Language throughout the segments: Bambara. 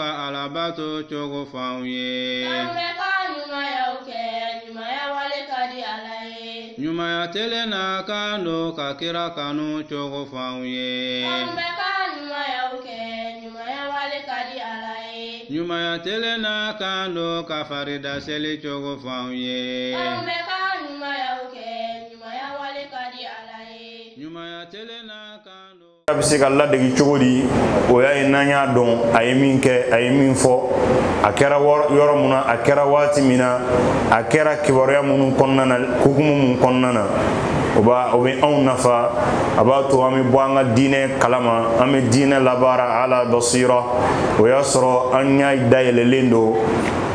ka alabato chogo fauye nyumaya telena kando ka kira kanu chogo fauye nyumaya telena kando ka farida seli chogo fauye nyumaya telena kando abisika Allah degi chogodi o ya inanya don ayiminke ayimin fo akera yoro muna akera wati mina akera kibaroya munun konnana kukumu mun konnana obe on nafa abato ami boanga dine kalama ami dine labara ala basira o yasro anya dayele lendo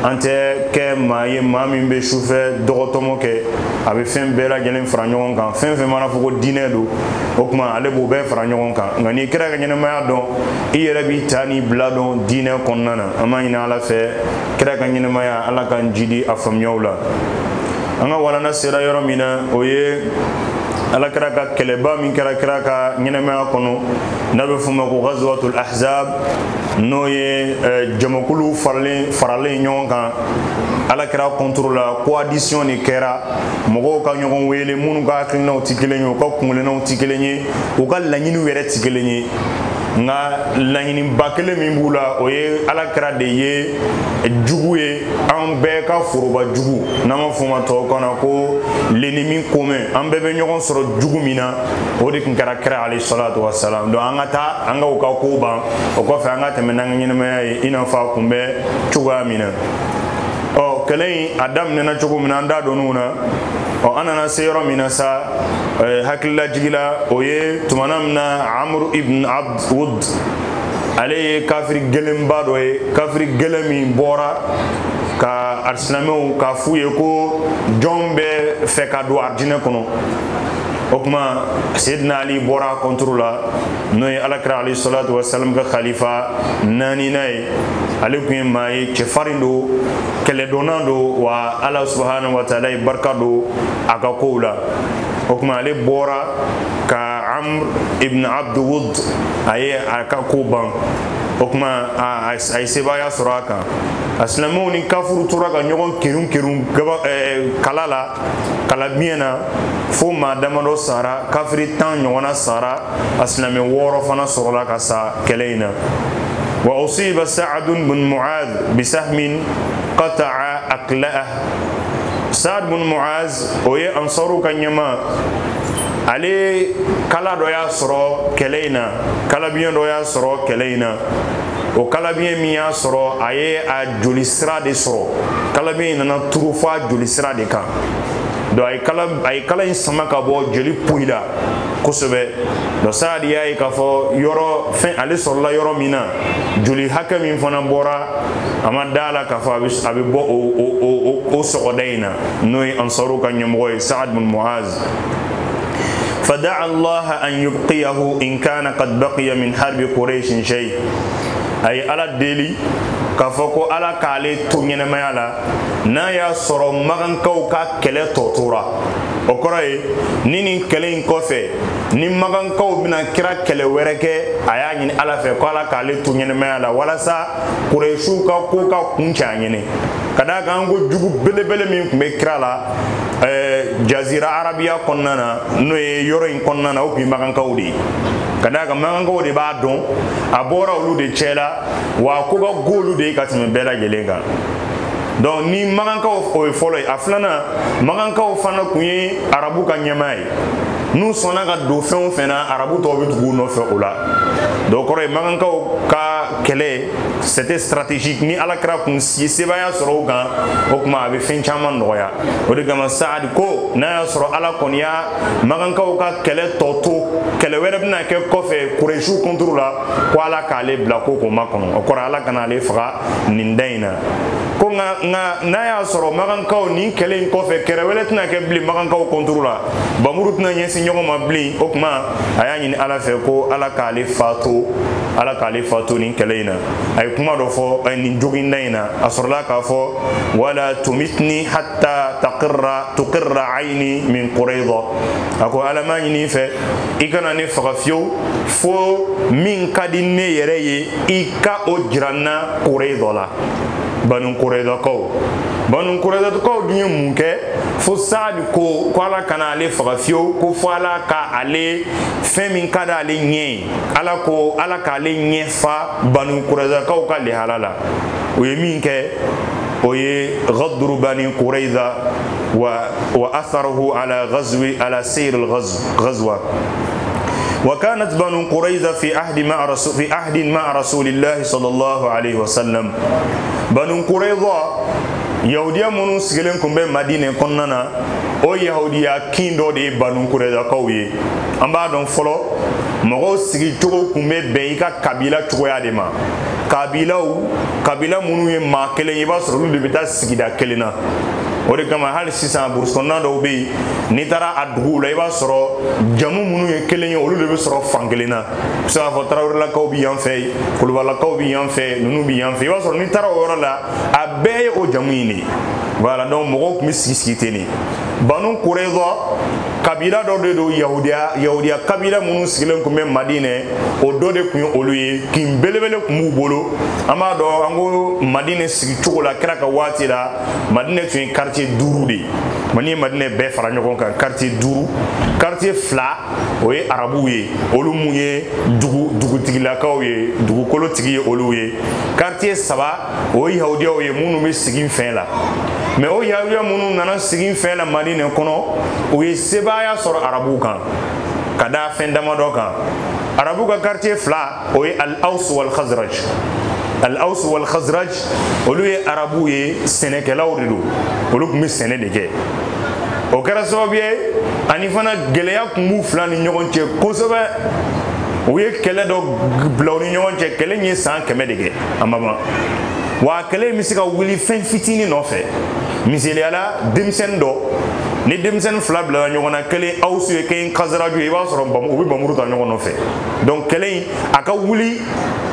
ante ke maye mami be chauffeur dogotomo ke abe fen bela jelen franyon kan fen mana fugo dine do okuma ale bo be franyon kan ngani kira ga nyene ma don iyere bi tani bladon dine konnana amanyina ala fe kira ga nyene ma ya ala kan jidi afam nyawla anga wala na sera yoro mina oye ala kira ka keleba min kira ka nyene ma kono nabe fuma ko ghazwatul ahzab noye jamakulu farale nyonga ala kira contrôle coalition ni kera mogo ka nyogon wele munu ka klina otikelenyo ka kungulena otikelenye o ka lanyini were tikelenye nga lanyini bakele min bula oye ala kira de ye juguye an be ka foroba jugu nama fuma to kana ko l'ennemi commun an be nyogon soro jugu mina o de kira kira alayhi salatu wassalam do anga ta anga o ka ko ban o ko fa anga temenanga nyina me ina fa kumbe chuga mina o kelen adam nena chogo mina anda donuna o anana seyro mina sa hakilla jigila oye tumanamna amr ibn abd wud ale kafir gelemba do kafir gelemi bora ka arslamo ka fuye ko jombe fe ka do ardine kono okuma sayyidina ali bora contrôla noy alakra alayhi salatu wassalam ka khalifa nani nay alaykum may ci farindo kele donando wa allah subhanahu wa ta'ala barkado aka koula okuma ale bora ka amr ibn abd wud aye aka kuban okuma ay sebaya suraka aslamu ni kafuru turaka nyogon kirun gaba kala miena fo ma damado sara kafiri tan nyona sara aslami woro fana sorola ka sa keleina wa usiba sa'd bin mu'adh bi sahmin qata'a aqla'ah sa'd bin mu'adh oye ansaru kanyama ale kala do ya soro keleina kala bien do ya soro keleina o kala bien mi ya soro aye a jolisra de soro kala bien na turufa jolisra de kan do ay kala in sama ka bo jeli puila kosobe do saadi ay ka fo yoro fin ale sorla yoro mina juli hakami fona bora amadala ka fa abi bo o sogodaina noy ansaru kan nyamgoy sa'd bin muaz فدعا الله أن يبقيه إن كان قد بقي من حرب قريش شيء أي على الدليل كفوكو على كالي تونين ميالا نايا سورو مغان كوكا كالي توتورا okoroye nini kelen kofe ni magan kaw bina kira kele wereke aya nyini ala fe ko ala kale tu nyene mala wala sa kureshu ka ko ka kuncha nyene kada ga ngo jugu belebele min kumbe kira la jazira arabia konnana no yoro in konnana o bi magan kawdi kada ga magan kawdi ba don abora ulu de chela wa ko ga golu de ka tme bela gelenga donc ni magankaw o folo aflana magankaw fana kunye arabu ka nyamai nous sona ka do fen fena arabu to bitu no fe ola donc kore magankaw ka kele c'était stratégique ni ala kra kun si sebaya soro kan o kuma be fen chaman noya o de gama saad ko na ya soro ala konya magankaw ka kele toto kele werebna ke kofe kureshu contrôla ko ala ka le blako ko makono o kora ala kana le fra nindaina ko ko na ya soro magankaw ni kelen ko fe kerewele tna ke bli magankaw kontrola bamuru tna nyesi nyogo ma bli okma aya ni ala fe ko ala kale fatu ni kelena ay kuma do fo ni joginda ina asorla ka fo wala tumitni hatta tuqirra ayni min qurayda ako ala ma ni fe ikana ni fagafio fo min kadine yereye ika ojranna qurayda la Banu Qurayza ko dunye munke fo saadi ko ala kana ale fagafio ko fo ala ka ale femi kada ale nye ala ka ale nye fa Banu Qurayza ko ka le halala o ye minke o ye ghadru Bani Qurayza wa atharuhu ala sayr al-ghazwa وكانت بنو قريظة في عهد مع رسول الله صلى الله عليه وسلم بنو قريظة يهوديا منو سجلن كمبه مدينة كننا او يهوديا كيندو دي بنو قريظة كوي أما دون فلو مغو سجل تغو كمبه بيكا كابيلا تغويا ديما كابيلا منو يما كلين يباس رولو دبتا سجدا كلنا o de kama hali sisan burusonna dɔw bɛ yen n'i taara a duguw la i b'a sɔrɔ jamu minnu ye kelen ye olu de bɛ sɔrɔ fan kelen na i bɛ se k'a fɔ tarawelelakaw bɛ yan fɛ kulubalakaw bɛ yan fɛ ninnu bɛ yan fɛ i b'a sɔrɔ n'i taara o yɔrɔ la a bɛɛ ye o jamu in de voilà donc mɔgɔw tun bɛ sigi ten de Banu Qurayza kabila dɔ de don yahudiya kabila minnu sigilen tun bɛ Madinɛ o dɔ de tun ye olu ye kin belebele tun b'u bolo an b'a dɔn an ko Madinɛ sigi cogo la kira ka waati la Madinɛ tun ye quartier 5 de mani Madinɛ bɛɛ fara ɲɔgɔn kan quartier 5 quartier 2 o ye arabuw ye olu mun ye dugutigilakaw ye dugukolotigi ye olu ye quartier 3 o ye yahudiyaw ye minnu bɛ sigi fɛn la mais o yahudiya minnu nana sigi fɛn la Madinɛ kɔnɔ o ye sebaya sɔrɔ arabuw kan ka da fɛn damadɔ kan arabuw ka quartier 2 o ye al-Aws wal Khazraj al-Aws wal Khazraj olu ye arabuw ye sɛnɛkɛlaw de don olu tun bɛ sɛnɛ de kɛ o kɛra sababu ye ani fana gɛlɛya tun b'u fila ni ɲɔgɔn cɛ kosɛbɛ u ye kɛlɛ dɔ bila u ni ɲɔgɔn cɛ kɛlɛ in ye san 100 de kɛ a ma ban wa kɛlɛ in bɛ se ka wuli fɛn fitinin nɔfɛ misaliyala denmisɛnnin dɔ ni denmisɛnnin 2 bila ɲɔgɔn na kelen Aws ye kelen Khazraj ye i b'a sɔrɔ u bɛ bamuru ta ɲɔgɔn nɔfɛ donc kɛlɛ in a ka wuli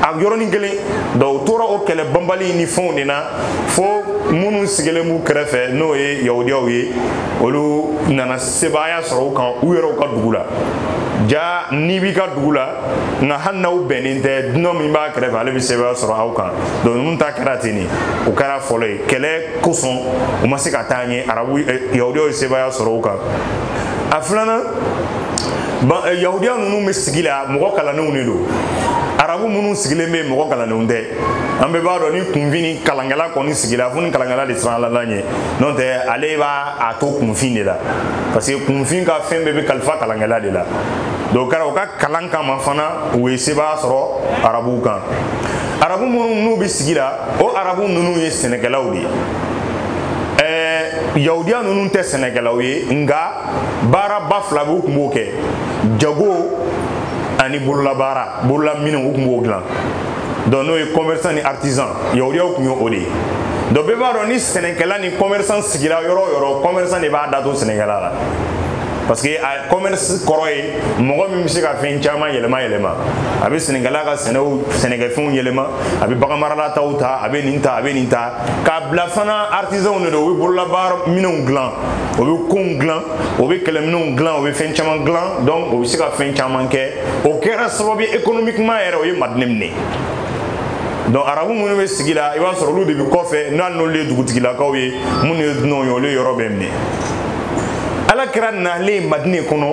a yɔrɔnin kelen donc u tora o kɛlɛ banbali ni fɛnw de na fo minnu sigilen b'u kɛrɛfɛ n'o ye yahudiyaw ye olu nana sebaya sɔrɔ u kan u yɛrɛw ka dugu la ja n'i b'i ka dugu la nka hali n'aw bɛnnen tɛ dunan min b'a kɛrɛfɛ ale bɛ sebaya sɔrɔ aw kan donc ninnu ta kɛra ten de o kɛra fɔlɔ ye kɛlɛ kosɔn u ma se ka taa ɲɛ yahudiyaw ye sebaya sɔrɔ u kan a filanan yahudiya ninnu bɛ sigi la mɔgɔ kalannenw de don arabu minnu sigilen bɛ mɔgɔ kalannenw tɛ an bɛɛ b'a dɔn ni kunfin ni kalankɛla kɔni sigila fo ni kalankɛla de siran ala ɲɛ n'o tɛ ale b'a to kunfin de la parce que kunfin ka fɛn bɛɛ bɛ kalifa kalankɛla de la donc kɛra u ka kalan kama fana u ye sebaya sɔrɔ arabuw kan arabu minnu n'u bɛ sigi la o arabu ninnu ye sɛnɛkɛlaw de ye yahudiya ninnu tɛ sɛnɛkɛlaw ye nka baaraba 2 b'u tun b'o kɛ jago ani bololaminɛw u tun b'o dilan donc n'o ye commerçant ni artisan yahudiyaw tun ye o de ye donc bɛɛ b'a dɔn ni sɛnɛkɛla ni commerçant sigira yɔrɔ o yɔrɔ commerçant de b'a da to sɛnɛkɛla la parce que a commerce kɔrɔ ye mɔgɔ min bɛ se ka fɛn caman yɛlɛma a bɛ sɛnɛkɛla ka sɛnɛkɛfɛnw yɛlɛma a bɛ baganmarala taw ta a bɛ nin ta k'a bila fana artisanw de don o bɛ bololabaara minɛnw dilan o bɛ kow dilan o bɛ kɛlɛminɛnw dilan o bɛ fɛn caman dilan donc o bɛ se ka fɛn caman kɛ o kɛra sababu ye économiquement yɛrɛ o ye Madinɛ minɛ donc arabu minnu bɛ sigi la i b'a sɔrɔ olu de bɛ kɔfɛ n'ale n'olu ye dugutigilakaw ye minnu ye dunanw ye olu ye yɔrɔ bɛɛ minɛ ala kɛra nalen Madinɛ kɔnɔ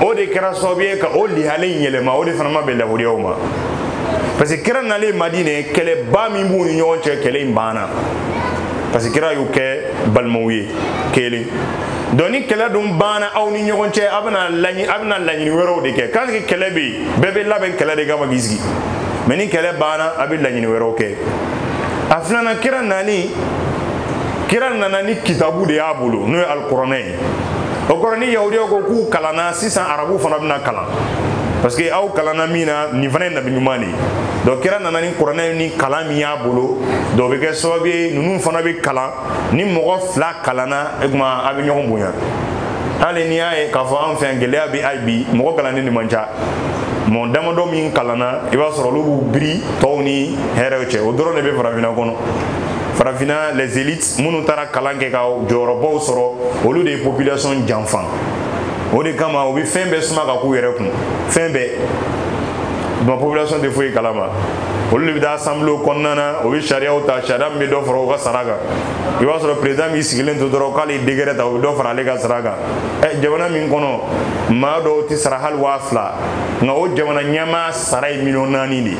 o de kɛra sababu ye ka o lihalen yɛlɛma o de fana ma bɛn yahudiyaw ma parce que kɛra nalen Madinɛ kɛlɛba min b'u ni ɲɔgɔn cɛ kɛlɛ in banna parce que kɛra y'u kɛ balimaw ye kelen donc ni kɛlɛ dun banna aw ni ɲɔgɔn cɛ a bɛna laɲini wɛrɛw de kɛ quand kɛlɛ bɛ yen bɛɛ bɛ labɛn kɛlɛ de kama k'i sigi mais ni kɛlɛ banna a bɛ laɲini wɛrɛw kɛ a filanan kɛra nana ni kitabu de y'a bolo n'o ye alikuranɛ ye o kɔrɔ ni yahudiyaw ko k'u kalanna sisan arabu fana bɛna kalan parce que aw kalana mina ni fana nabi ɲuman donc kira nana ni kuranɛ ni kalan min y'a bolo donc bɛ kɛ sababu ye ninnu fana bɛ kalan ni mɔgɔ fila kalana e kuma a bɛ ɲɔgɔn bonya hali n'i y'a ye k'a fɔ an fɛ yan gɛlɛya bɛ hali bi mɔgɔ kalannen de man ca mɔgɔ damadɔ min kalanna i b'a sɔrɔ olu b'u biri tɔw ni hɛrɛw cɛ o dɔrɔn de bɛ farafinna kɔnɔ farafina les élites minnu taara kalan kɛ ka jɔyɔrɔbaw sɔrɔ olu de ye population janfan o de kama u bɛ fɛn bɛɛ suma ka k'u yɛrɛ kun fɛn bɛɛ donc population tɛ foyi kalama olu de bɛ taa assemblée kɔnɔna na o bɛ sariyaw ta sariya min bɛ dɔ fara o ka sara kan i b'a sɔrɔ président min sigilen to dɔrɔn k'ale ye degré ta o bɛ dɔ fara ale ka sara kan jamana min kɔnɔ maa dɔw tɛ sara hali 2000 nka o jamana ɲɛmaa sara ye 4 millions de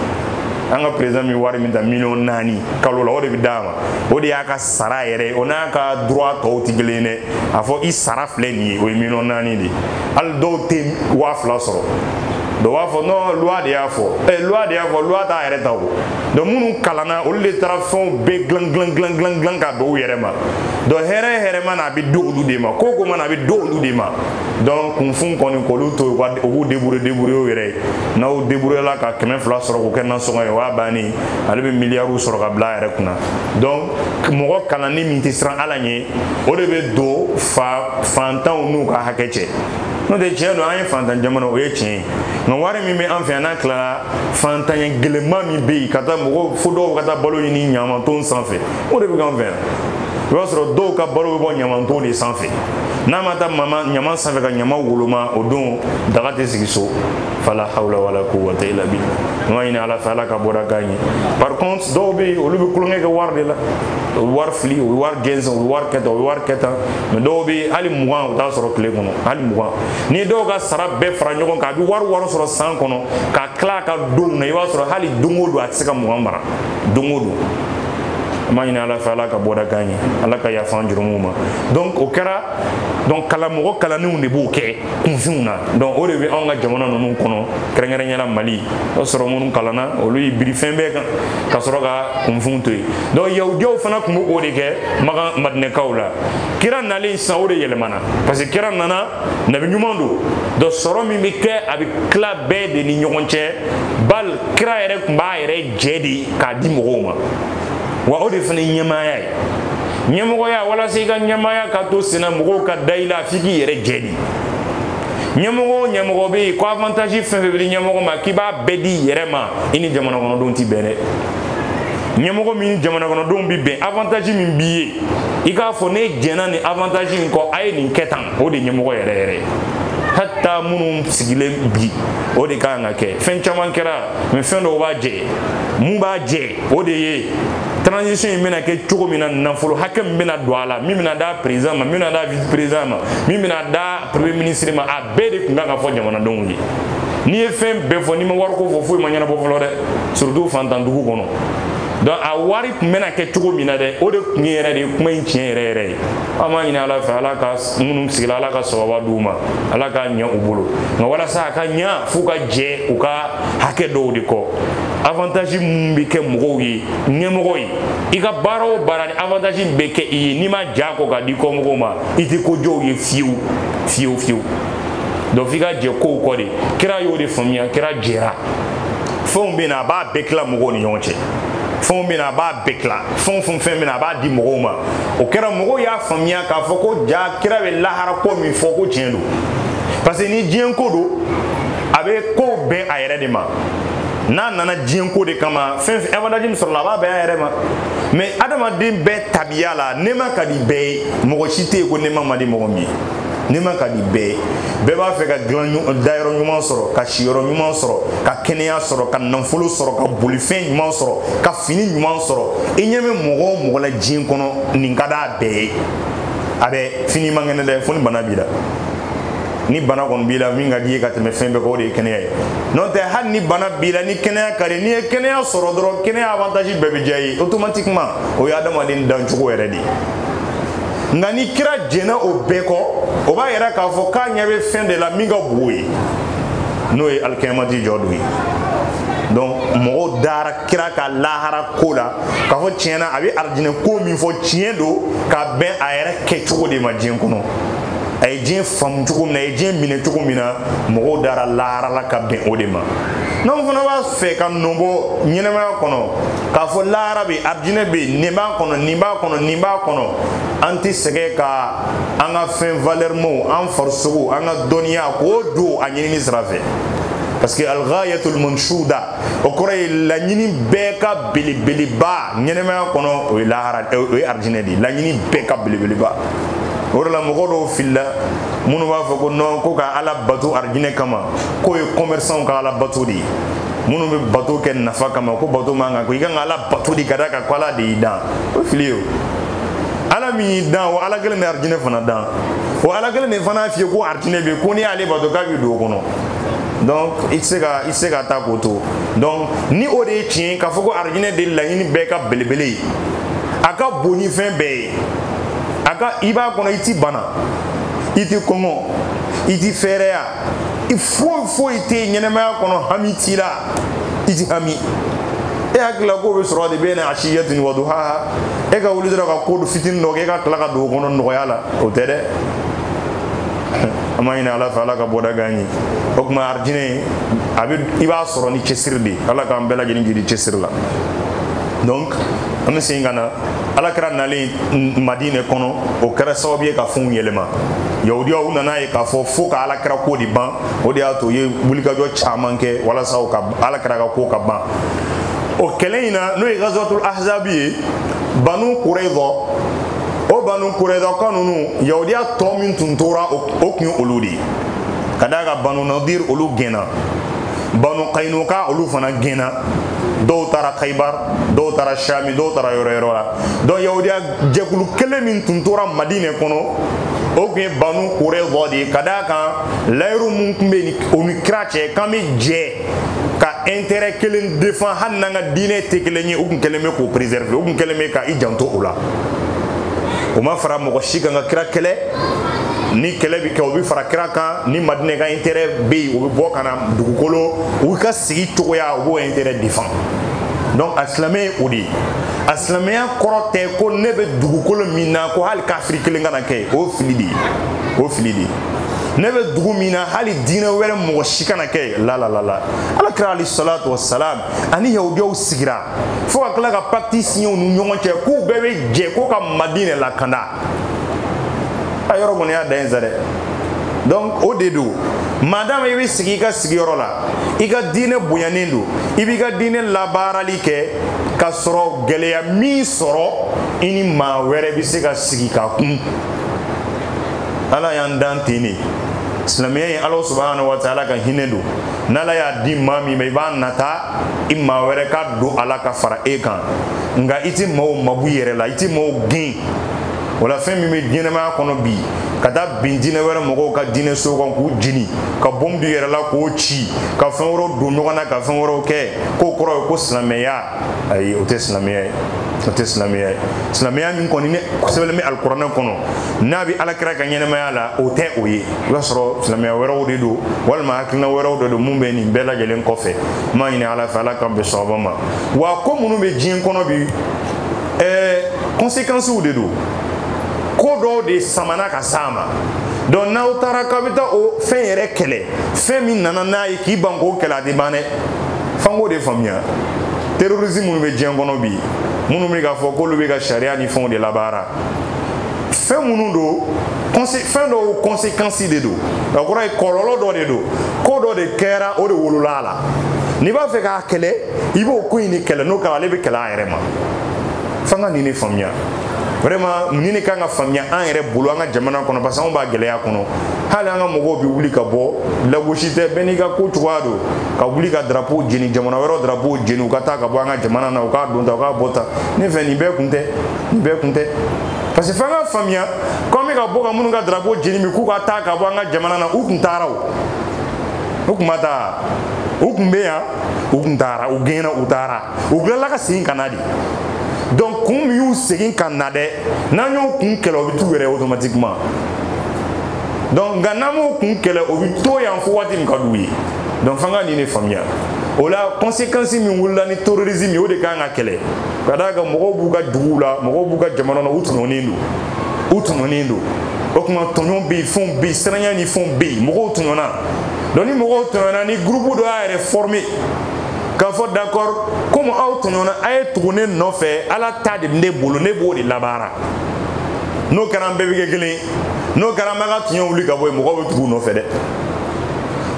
an ka président min wari min ta 4 millions kalo la o de bɛ d'a ma o de y'a ka sara yɛrɛ o n'a ka droit tɔw tɛ kelen ye dɛ a fɔ i sara filɛ nin ye o ye 4 millions de hali dɔw tɛ 2000 sɔrɔ dɔw b'a fɔ non loi de y'a fɔ loi de y'a fɔ loi t'a yɛrɛ ta o donc minnu kalanna olu de taara fɛnw bɛɛ dilan ka bɛn u yɛrɛ ma donc hɛrɛ mana a bɛ di olu de ma ko mana a bɛ di olu de ma donc kunfun kɔni k'olu to yen u b'u débrouiller u yɛrɛ ye n'aw débrouiller la ka 200 sɔrɔ k'o kɛ nasɔngɔ ye o y'a bannen ale bɛ miliyariw sɔrɔ ka bila a yɛrɛ kunna donc mɔgɔ kalanni min tɛ siran Ala ɲɛ o de bɛ don fantanw n'u ka hakɛ cɛ n'o tɛ tiɲɛ don an ye fantan jamana o ye tiɲɛ ye nka wari min bɛ an fɛ yan n'a tilara fantanya gɛlɛnman min bɛ yen ka taa mɔgɔw fo dɔw ka taa balo ɲini ɲamanton sanfɛ o de bɛ k'an fɛ yan i b'a sɔrɔ dɔw ka balo bɛ bɔ ɲamanton de sanfɛ n'a ma taa ɲaman sanfɛ ka ɲaman woloma o don daga tɛ sigi so fala hawla wala quwwata illa billah n'o ɲini Ala fɛ Ala ka bɔda k'an ye par contre dɔw bɛ yen olu bɛ kulonkɛ kɛ wari de la o bɛ wari fili o bɛ wari gɛnzɛn o bɛ wari kɛ tan o bɛ wari kɛ tan mais dɔw bɛ yen hali 20 o t'a sɔrɔ tile kɔnɔ hali 20 ni dɔw ka sara bɛɛ fara ɲɔgɔn kan a bɛ wari sɔrɔ san kɔnɔ ka tila a ka donw na i b'a sɔrɔ hali don o don a tɛ se ka 20 mara don o don an b'a ɲini Ala fɛ Ala ka bɔda k'an ye Ala ka yafa an jurumu ma donc o kɛra donc kalamɔgɔ kalannenw de b'o kɛ kunfinw na donc o de bɛ anw ka jamana ninnu kɔnɔ kɛrɛnkɛrɛnnenya Mali o sɔrɔ minnu kalanna olu y'i biri fɛn bɛɛ kan ka sɔrɔ ka kunfinw to yen donc yahudiyaw fana tun b'o de kɛ madinɛkaw la kira nalen sisan o de yɛlɛmana parce que kira nana nabi ɲuman don donc sɔrɔ min bɛ kɛ a bɛ tila bɛɛ de ni ɲɔgɔn cɛ bal kira yɛrɛ tun b'a yɛrɛ jɛ de k'a di mɔgɔw ma wa o de fana ye ɲɛmaaya ye ɲɛmɔgɔya walasa i ka ɲɛmaaya ka to senna mɔgɔw ka da i la f'i k'i yɛrɛ jɛ de ɲɛmɔgɔ bɛ yen ko avantage fɛn fɛn bɛ di ɲɛmɔgɔ ma k'i b'a bɛɛ di i yɛrɛ ma i ni jamana kɔnɔdenw tɛ bɛn dɛ ɲɛmɔgɔ min jamana kɔnɔdenw bɛ bɛn avantage min b'i ye i k'a fɔ ne jɛnna nin avantage in kɔ a ye nin kɛ tan o de ye ɲɛmɔgɔ yɛrɛ yɛrɛ ye hatta minnu sigilen bi o de kan ka kɛ fɛn caman kɛra mais fɛn dɔw b'a jɛ mun b'a jɛ o de ye transition in bɛna kɛ cogo min na nafolo hakɛ min bɛna don a la min bɛna da président ma min bɛna da vice président ma min bɛna da premier ministre ma a bɛɛ de tun kan ka fɔ jamanadenw ye n'i ye fɛn bɛɛ fɔ n'i ma wariko fɔ foyi ma ɲɛnabɔ fɔlɔ dɛ surtout fantandugu kɔnɔ donc a wari tun bɛna kɛ cogo min na dɛ o de tun ye yɛrɛ de ye kuma in tiɲɛ yɛrɛ ye an b'a ɲini Ala fɛ Ala ka minnu sigila Ala ka sababa d'u ma Ala ka ɲɛ u bolo nka walasa a ka ɲɛ f'u ka jɛ u ka hakɛ dɔw de kɔ avantage mun bɛ kɛ mɔgɔw ye ɲɛmɔgɔ ye i ka baara o baara ni avantage bɛ kɛ i ye n'i ma ja kɔ ka di kɔmɔgɔw ma i tɛ kojɔw ye fiyewu donc f'i ka jɛ kow kɔ de kira y'o de faamuya kira jɛra fɛnw bɛ na a b'a bɛɛ tila mɔgɔw ni ɲɔgɔn cɛ fɛnw bɛ na a b'a bɛɛ tila fɛn bɛ na a b'a di mɔgɔw ma o kɛra mɔgɔw y'a faamuya k'a fɔ ko ja kira bɛ lahara ko min fɔ ko tiɲɛ don parce que ni diɲɛ ko don a bɛ kow bɛn a yɛrɛ de ma n'a nana diɲɛ ko de kama fɛn avantage min sɔrɔla a b'a bɛn a yɛrɛ ma mais adamaden bɛɛ tabiya la nɛɛma ka di bɛɛ ye mɔgɔ si tɛ yen ko nɛɛma ma di mɔgɔ min ye nɛɛma ka di bɛɛ ye bɛɛ b'a fɛ ka dayɔrɔ ɲuman sɔrɔ ka siyɔrɔ ɲuman sɔrɔ ka kɛnɛya sɔrɔ ka nafolo sɔrɔ ka bolifɛn ɲuman sɔrɔ ka fini ɲuman sɔrɔ i ɲɛ bɛ mɔgɔ o mɔgɔ la diɲɛ kɔnɔ nin ka d'a bɛɛ ye a bɛ fini man kɛnɛ dɛ fo ni bana b'i la ni bana kɔni b'i la min ka di ye ka tɛmɛ fɛn bɛɛ kan o de ye kɛnɛya ye n'o tɛ hali ni bana b'i la ni kɛnɛya ka di n'i ye kɛnɛya sɔrɔ dɔrɔn kɛnɛya avantage bɛɛ bɛ diya i ye automatiquement o ye adamaden dancogo yɛrɛ de ye nka ni kira jɛnna o bɛɛ kɔ o b'a yɛrɛ k'a fɔ k'a ɲɛ bɛ fɛn de la min ka bon o ye n'o ye alikiyamati jɔ don ye donc mɔgɔw dara kira ka lahara ko la k'a fɔ tiɲɛna a bɛ alijinɛ ko min fɔ tiɲɛ don ka bɛn a yɛrɛ kɛcogo de ma diɲɛ kɔnɔ ay diɲɛ faamu cogo min na, ay diɲɛ minɛ cogo min na, mɔgɔw dara lahara la ka bɛn o de ma. n'anw fana b'a fɛ ka nɔbɔ ɲɛnɛmaya kɔnɔ k'a fɔ lahara bɛ arijinɛ bɛ nin b'a kɔnɔ nin b'a kɔnɔ nin b'a kɔnɔ, an tɛ sɛgɛn ka an ka fɛn valeur maw, an farisogo, an ka dɔnniya k'o don a ɲinini sira fɛ. Parce que al-ghayatul manshuda, o kɔrɔ ye laɲini bɛɛ ka belebeleba ɲɛnɛmaya kɔnɔ, o ye lahara, o ye arijinɛ de ye. Laɲini bɛɛ ka belebeleba. O de la mɔgɔ dɔw filila minnu b'a fɔ ko non ko ka ala bato arijinɛ kama, k'o ye commerçant ka ala bato de ye. Minnu bɛ bato kɛ nafa kama, ko bato man kan, ko i kan ka ala bato de ka da kan ko ala de y'i dan. O fili ye o. Ala min y'i dan, o ala kelen de arijinɛ fana dan. O ala kelen de fana f'i ye ko arijinɛ bɛ yen, ko n'i y'ale bato k'a b'i don o kɔnɔ. Donc i tɛ se ka taa k'o to. Donc ni o de ye tiɲɛ ye k'a fɔ ko arijinɛ de laɲini bɛɛ ka belebele ye, a ka bon ni fɛn bɛɛ ye. I b'a kɔnɔ i ti bana, i ti kɔngɔ, i ti fɛɛrɛya, i foyi tɛ ɲɛnɛmaya kɔnɔ hami t'i la, i ti hami. E hakili la k'o bɛ sɔrɔ de bɛ na ashiyatin wa duhaha, e ka wuli dɔrɔn ka ko fitinin dɔ kɛ e ka tila ka don o kɔnɔ nɔgɔya la, o tɛ dɛ. An b'a ɲini ala fɛ ala ka bɔda k'an ye. O tuma arijinɛ i b'a sɔrɔ ni cɛsiri de ye, ala k'an bɛɛ lajɛlen jiri cɛsiri la. Donc an bɛ segin ka na alakira nalen Madinɛ kɔnɔ, o kɛra sababu ye ka fɛnw yɛlɛma. Yahudiyaw nana ye k'a fɔ fo ka alakira ko de ban, o de y'a to u ye wulikajɔ caman kɛ walasa alakira ka ko ka ban. O kɛlɛ in na n'o ye Ghazwatul Ahzab ye, Banu Qurayza, o Banu Qurayza ka ninnu Yahudiya tɔ min tun tora o tun ye olu de ye. Ka d'a kan Banu Nadir olu gɛnna, Banu Qaynuqa olu fana gɛnna. Dɔw taara Khaybar, dɔw taara Shami, dɔw taara yɔrɔ la. Donc Yahudiya jɛkulu kelen min tun tora Madinɛ kɔnɔ, o tun ye Banu Qurayza de ye. Ka d'a kan layiru mun tun bɛ o ni kira cɛ k'an bɛ jɛ ka intérêt kelen défend hali n'an ka diinɛ tɛ kelen ye, u tun kɛlen bɛ k'o préserver, u tun kɛlen bɛ ka i janto o la. O ma fara mɔgɔ si kan ka kira kɛlɛ. Ni kɛlɛ bɛ kɛ o bɛ fara kira kan, ni Madinɛ ka intérêt bɛ yen o bɛ bɔ ka na dugukolo u ka sigi cogoya o b'o intérêt défend. Donc a silamɛ ye o de ye. A silamɛya kɔrɔ tɛ ko ne bɛ dugukolo min na ko hali kafiri kelen kana kɛ, o fili de ye, o fili de ye. Ne bɛ dugu min na hali diinɛ wɛrɛ mɔgɔ si kana kɛ, la. Alakira alayhi salatu wa salam ani Yahudiyaw sigira fo ka tila ka pacte signé u ni ɲɔgɔn cɛ k'u bɛɛ bɛ jɛ ko ka Madinɛ lakanda. A yɔrɔ kɔni y'a dan ye sa dɛ. Donc o de don. Madame i bɛ sigi i ka sigiyɔrɔ la, i ka diinɛ bonyanen don, i b'i ka diinɛ labaarali kɛ ka sɔrɔ gɛlɛya min sɔrɔ i ni maa wɛrɛ bɛ se ka sigi ka kun. Ala y'an dan ten de. Silamɛya ye Ala subahanahu wa taala ka hinɛ don. N'Ala y'a di maa min ma i b'a nata i maa wɛrɛ ka don a la ka fara e kan. Nka i tɛ maaw mabu i yɛrɛ la, i tɛ maaw gɛn. Wala fɛn min bɛ diinɛmaya kɔnɔ bi, ka taa bin diinɛ wɛrɛ mɔgɔw ka diinɛ so kan k'u jeni, ka bombe d'u yɛrɛ la k'o ci, ka fɛn wɛrɛw don ɲɔgɔn na ka fɛn wɛrɛw kɛ, k'o kɔrɔ ye ko silamɛya. Ayi, o tɛ silamɛya ye. O tɛ silamɛya ye. Silamɛya min kɔni ne sɛbɛnlen bɛ alikuranɛ kɔnɔ, n'a bɛ alakira ka ɲɛnɛmaya la, o tɛ o ye. I b'a sɔrɔ silamɛya wɛrɛw de don, walima hakilina wɛrɛw de don mun bɛ nin bɛɛ lajɛlen kɔfɛ. N b'a ɲini Ala fɛ Ala k'an bɛn sababa ma. Wa ko minnu bɛ diɲɛ kɔnɔ bi, conséquences de don. Ko dɔw de samana ka s'a ma. Donc n'aw taara k'a bɛ taa o fɛn yɛrɛ kɛlɛ, fɛn min nana n'a ye k'i ban k'o kɛlɛ a tɛ ban dɛ. F'an k'o de faamuya. Terrorisme minnu bɛ diɲɛ kɔnɔ bi, minnu bɛ k'a fɔ k'olu bɛ ka sariya ni fɛnw de labaara, fɛn minnu don, fɛn dɔw conséquences de don. O kɔrɔ ye kɔlɔlɔ dɔ de don. Ko dɔ de kɛra o de wolola a la. N'i b'a fɛ k'a kɛlɛ, i b'o ko in de kɛlɛ, n'o kɛra ale bɛ kɛlɛ a yɛrɛ ma. F'an ka nin de faamuya. Vraiment nin de kan ka faamuya an yɛrɛ bolo an ka jamana kɔnɔ parce que anw b'a gɛlɛya kɔnɔ. Hali an ka mɔgɔw bɛ wuli ka bɔ, lagosi tɛ, bɛɛ n'i ka ko cogoya don, ka wuli ka drapeau jeni, jamana wɛrɛw drapeau jeni, u ka taa ka bɔ an ka jamana na, u k'a don ta, u k'a bɔ ta. Ne fɛ nin bɛɛ kun tɛ, nin bɛɛ kun tɛ. Parce que f'an ka faamuya ko an bɛ ka bɔ ka minnu ka drapeau jeni min k'u ka taa ka bɔ an ka jamana na, u kun taara o. U kun ma taa. U kun bɛ yan, u kun taara, u gɛnna, u taara. U tilala ka segin ka na de. Donc kun min y'u segin ka na dɛ, n'an y'o kun kɛlɛ o bɛ t'u yɛrɛ automatiquement. Donc nka n'an m'o kun kɛlɛ o bɛ to yan fo waati min ka d'u ye. Donc f'an ka nin de faamuya. O la conséquence min wulila ni terrorisme o de kan ka kɛlɛ. Ka d'a kan mɔgɔw b'u ka duguw la, mɔgɔw b'u ka jamana na u tɔɲɔnnen don. u tɔɲɔnen don o kuma tɔɲɔ bɛ yen fɛnw bɛ yen siranya ni fɛnw bɛ yen mɔgɔw tɔɲɔna donc ni mɔgɔw tɔɲɔna ni groupe dɔ y'a yɛrɛ former k'a fɔ d'accord comme aw tɔɲɔna a ye tugu ne nɔfɛ ala ta de bɛ ne bolo ne b'o de labaara n'o kɛra an bɛɛ bɛ kɛ kelen n'o kɛra an bɛ ka tiɲɛ wuli ka bɔ yen mɔgɔw bɛ tugu nɔfɛ dɛ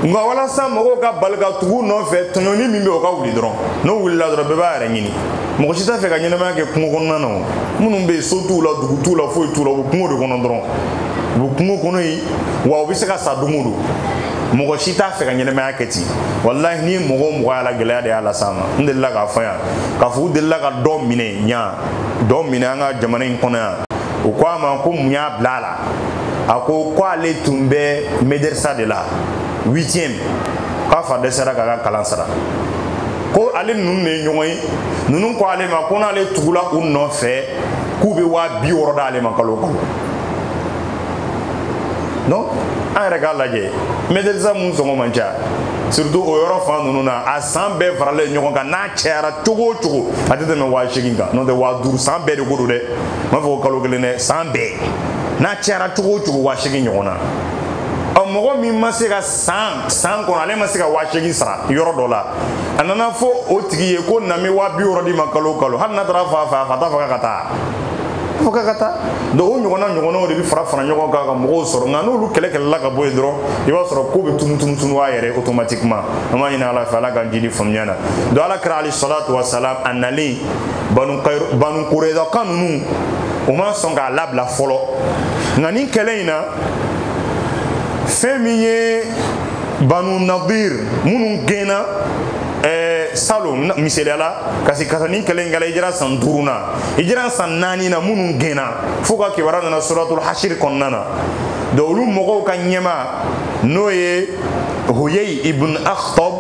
nka walasa mɔgɔw ka bali ka tugu nɔfɛ tɔɲɔni min bɛ o ka wuli dɔrɔn n'o wulila dɔrɔn bɛɛ b'a yɛrɛ ɲini mɔgɔ si t'a fɛ ka ɲɛnamaya kɛ kungo kɔnɔna na o minnu bɛ yen so t'u la dugu t'u la foyi t'u la u bɛ kungo de kɔnɔ dɔrɔn u bɛ kungo kɔnɔ yen wa u bɛ se ka sa don o don mɔgɔ si t'a fɛ ka ɲɛnamaya kɛ ten walahi ni mɔgɔ o mɔgɔ y'a la gɛlɛya de y'a las'a ma n delila k'a fɔ yan k'a fɔ u delila ka dɔ minɛ yan dɔ minɛ an ka jamana in kɔnɔ yan u ko a ma ko mun y'a bila a la a ko ale tun bɛ médersa de la 8e k'a fa dɛsɛra k'a ka kalan sara ko ale ninnu de ye ɲɔgɔn ye ninnu ko ale ma ko n'ale tugula u nɔfɛ k'u bɛ 60 d'ale ma kalo o kalo donc an yɛrɛ k'a lajɛ médersa mun sɔngɔ man ca surtout o yɔrɔ fan ninnu na a san bɛɛ faralen ɲɔgɔn kan n'a cayara cogo o cogo a tɛ tɛmɛ 8000 kan n'o tɛ 5000 san bɛɛ de ko don dɛ n b'a fɔ ko kalo kelen dɛ san bɛɛ n'a cayara cogo o cogo 8000 ɲɔgɔn na mɔgɔ min ma se ka san kɔnɔ ale ma se ka 8000 sara yɔrɔ dɔ la a nana fɔ o tigi ye ko na bɛ 60 di ma kalo o kalo hali n'a taara fa a t'a fɔ k'a ka taa fo k'a ka taa donc o ɲɔgɔnnaw de bɛ fara ɲɔgɔn kan ka mɔgɔw sɔrɔ nka n'olu kɛlɛla ka bɔ yen dɔrɔn i b'a sɔrɔ ko bɛ tunu a yɛrɛ automatiquement an b'a ɲini ala fɛ ala k'an jidi faamuya na donc ala kɛra alayhi salatu wa salam a nalen banu kurayza kan ninnu u ma sɔn k'a labila fɔlɔ nka nin kɛlɛ in na fɛn min ye banu nadir minnu gɛnna salon misaliyala kasi nin kɛlɛ in kɛla hijira san 5nan hijira san 4nan minnu gɛnna fo ka kibaruya nana suratul hashir kɔnɔna na donc olu mɔgɔw ka ɲɛma n'o ye huyay ibn akhtab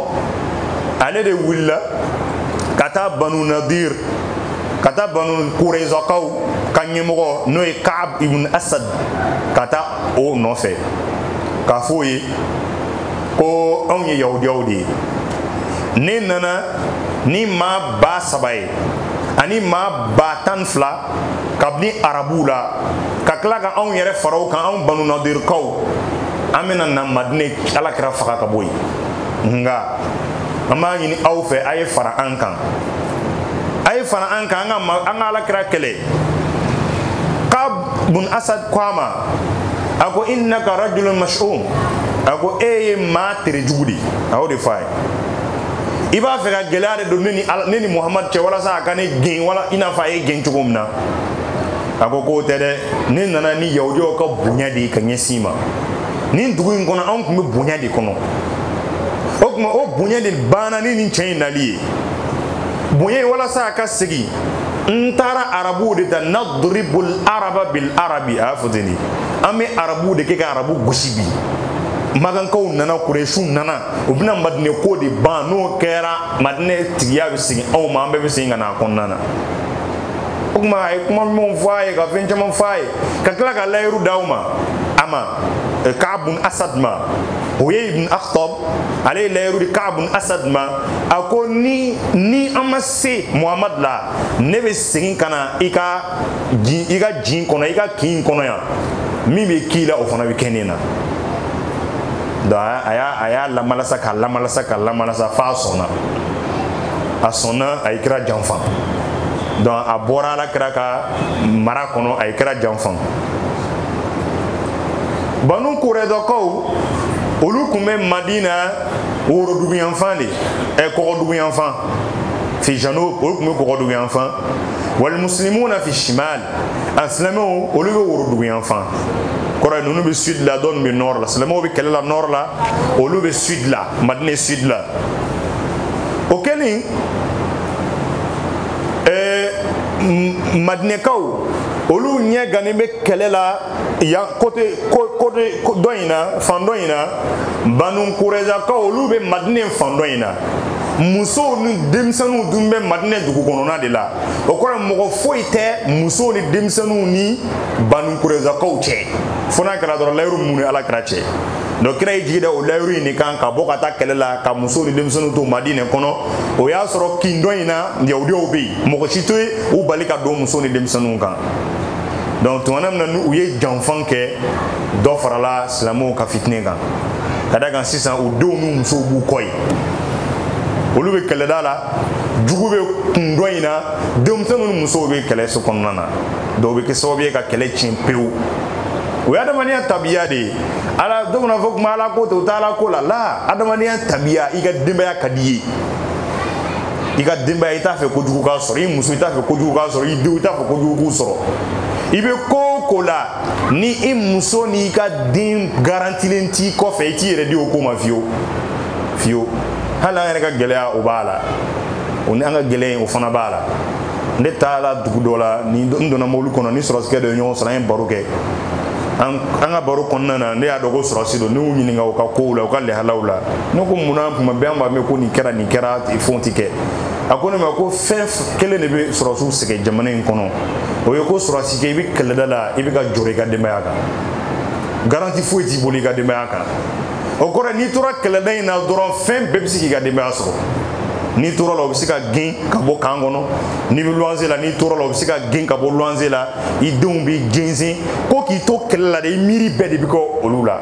ale de wulila ka taa banu nadir ka taa banu kurayzakaw ka ɲɛmɔgɔ n'o ye Ka'ab ibn Asad ka taa o nɔfɛ k'a fɔ ye ko anw ye yahudiyaw de ye ne nana ni maa 3,000 ye ani maa 12,000 kabini arabuw la ka tila ka anw yɛrɛ fara o kan anw banu nadirikaw an bɛna na madinɛ ala kɛra faga ka bɔ yen nka an b'a ɲini aw fɛ a ye fara an kan a ye fara an kan an ka ala kɛra kɛlɛ Ka'ab ibn Asad ko a ma a ko innaka rajulun mash'um a ko e ye maa tere jugu de a y'o de fɔ a ye i b'a fɛ ka gɛlɛya de don ne ni Muhamadu cɛ walasa a ka ne gɛn wala i n'a fɔ a ye gɛn cogo min na a ko k'o tɛ dɛ ne nana ni yahudiyaw ka bonya de ye ka ɲɛsin ma nin dugu in kɔnɔ anw tun bɛ bonya de kɔnɔ o tuma o bonya de banna ni nin cɛ in nali ye bonya in walasa a ka segin n taara arabuw de ta nadribul araba bil arabi a y'a fɔ ten de an bɛ arabuw de kɛ ka arabu gosi bi magankaw nana kuresiw nana u bɛna madinɛ ko de ban n'o kɛra madinɛ tigiya bɛ segin anw ma an bɛɛ bɛ segin ka na a kɔnɔna na o tuma a ye kuma ɲumanw fɔ a ye ka fɛn caman fɔ a ye ka tila ka layiru d'aw ma a ma Ka'ab ibn Asad ma Huyay ibn Akhtab ale ye layiru di Ka'ab ibn Asad ma a ko ni an ma se Muhamadu la ne bɛ segin ka na i ka jin kɔnɔ i ka kin kɔnɔ yan min bɛ k'i la o fana bɛ kɛ ne na donc a y'a lamalasa k'a lamalasa f'a sɔnna a ye kira janfa donc a bɔra ala kira ka mara kɔnɔ a ye kira janfa banu kurayzakaw olu tun bɛ madina worodugu yanfan de kɔgɔdugu yanfan fi janub olu tun bɛ kɔgɔdugu yanfan wal muslimuna fi shimal a silamɛw olu bɛ worodugu yanfan kɔrɔ ninnu bɛ sud la dɔw bɛ nord la silamɛw bɛ kɛlɛ la nord la olu bɛ sud la madina sud la o kɛlen madinɛkaw olu ɲɛ gannen bɛ kɛlɛ la yan côté dɔ in na fan dɔ in na banu kurayzakaw olu bɛ madinɛ fan dɔ in na musow ni denmisɛnninw dun bɛ madinɛ dugu kɔnɔna de la o kɔrɔ mɔgɔ foyi tɛ musow ni denmisɛnninw ni banu kurayzakaw cɛ fo n'a kɛra dɔrɔn layiru mun ni ala kɛra cɛ donc kira ye jigi da o layiru in de kan ka bɔ ka taa kɛlɛ la ka musow ni denmisɛnninw to madinɛ kɔnɔ o y'a sɔrɔ kin dɔ in na yahudiyaw bɛ yen mɔgɔ si tɛ u bali ka don musow ni denmisɛnninw kan donc tumana na nu uye janfan ke do farala islamo ka fitne kan kada kan sisan o do nu muso bu koy olu be kele dala jugu be kundo ina demsanu muso be kele so konnana do be ke so be ka kele chimpew o ya damania tabiya de ala do na fok mala ko to tala ko la adamania tabiya iga demba ya kadiye iga demba ita fe ko jugu ka soro i muso ita fe ko jugu ka soro i do ita fe ko jugu soro ibe ko la ni i muso ni ka din garantilen ti ko fe ti yere di o ko ma fio hala ngene ka gelea o bala on anga gele o fana bala nde tala dugu dola ni ndona molu kono ni soro ske de nyon sara en baruke anga baro konna na nde ya dogo soro sido ni unyi nga o ka ko la o ka le halawla no ko muna kuma be amba me ko ni kera i fonti ke akone ma ko fef kele ne be soro su sege jamane en kono o yo ko soro sike bi kele dala ibi ka jore ga de mayaka garanti fo ti boli ga de mayaka o kore ni tora kele dai na doron fem bebsi ki ga de mayaka soro ni tora la obisi ka gen ka bo kangono ni bi luanze la ni tora la obisi ka gen ka bo luanze la i dum bi genzi ko ki to kele la de miri be de bi ko olula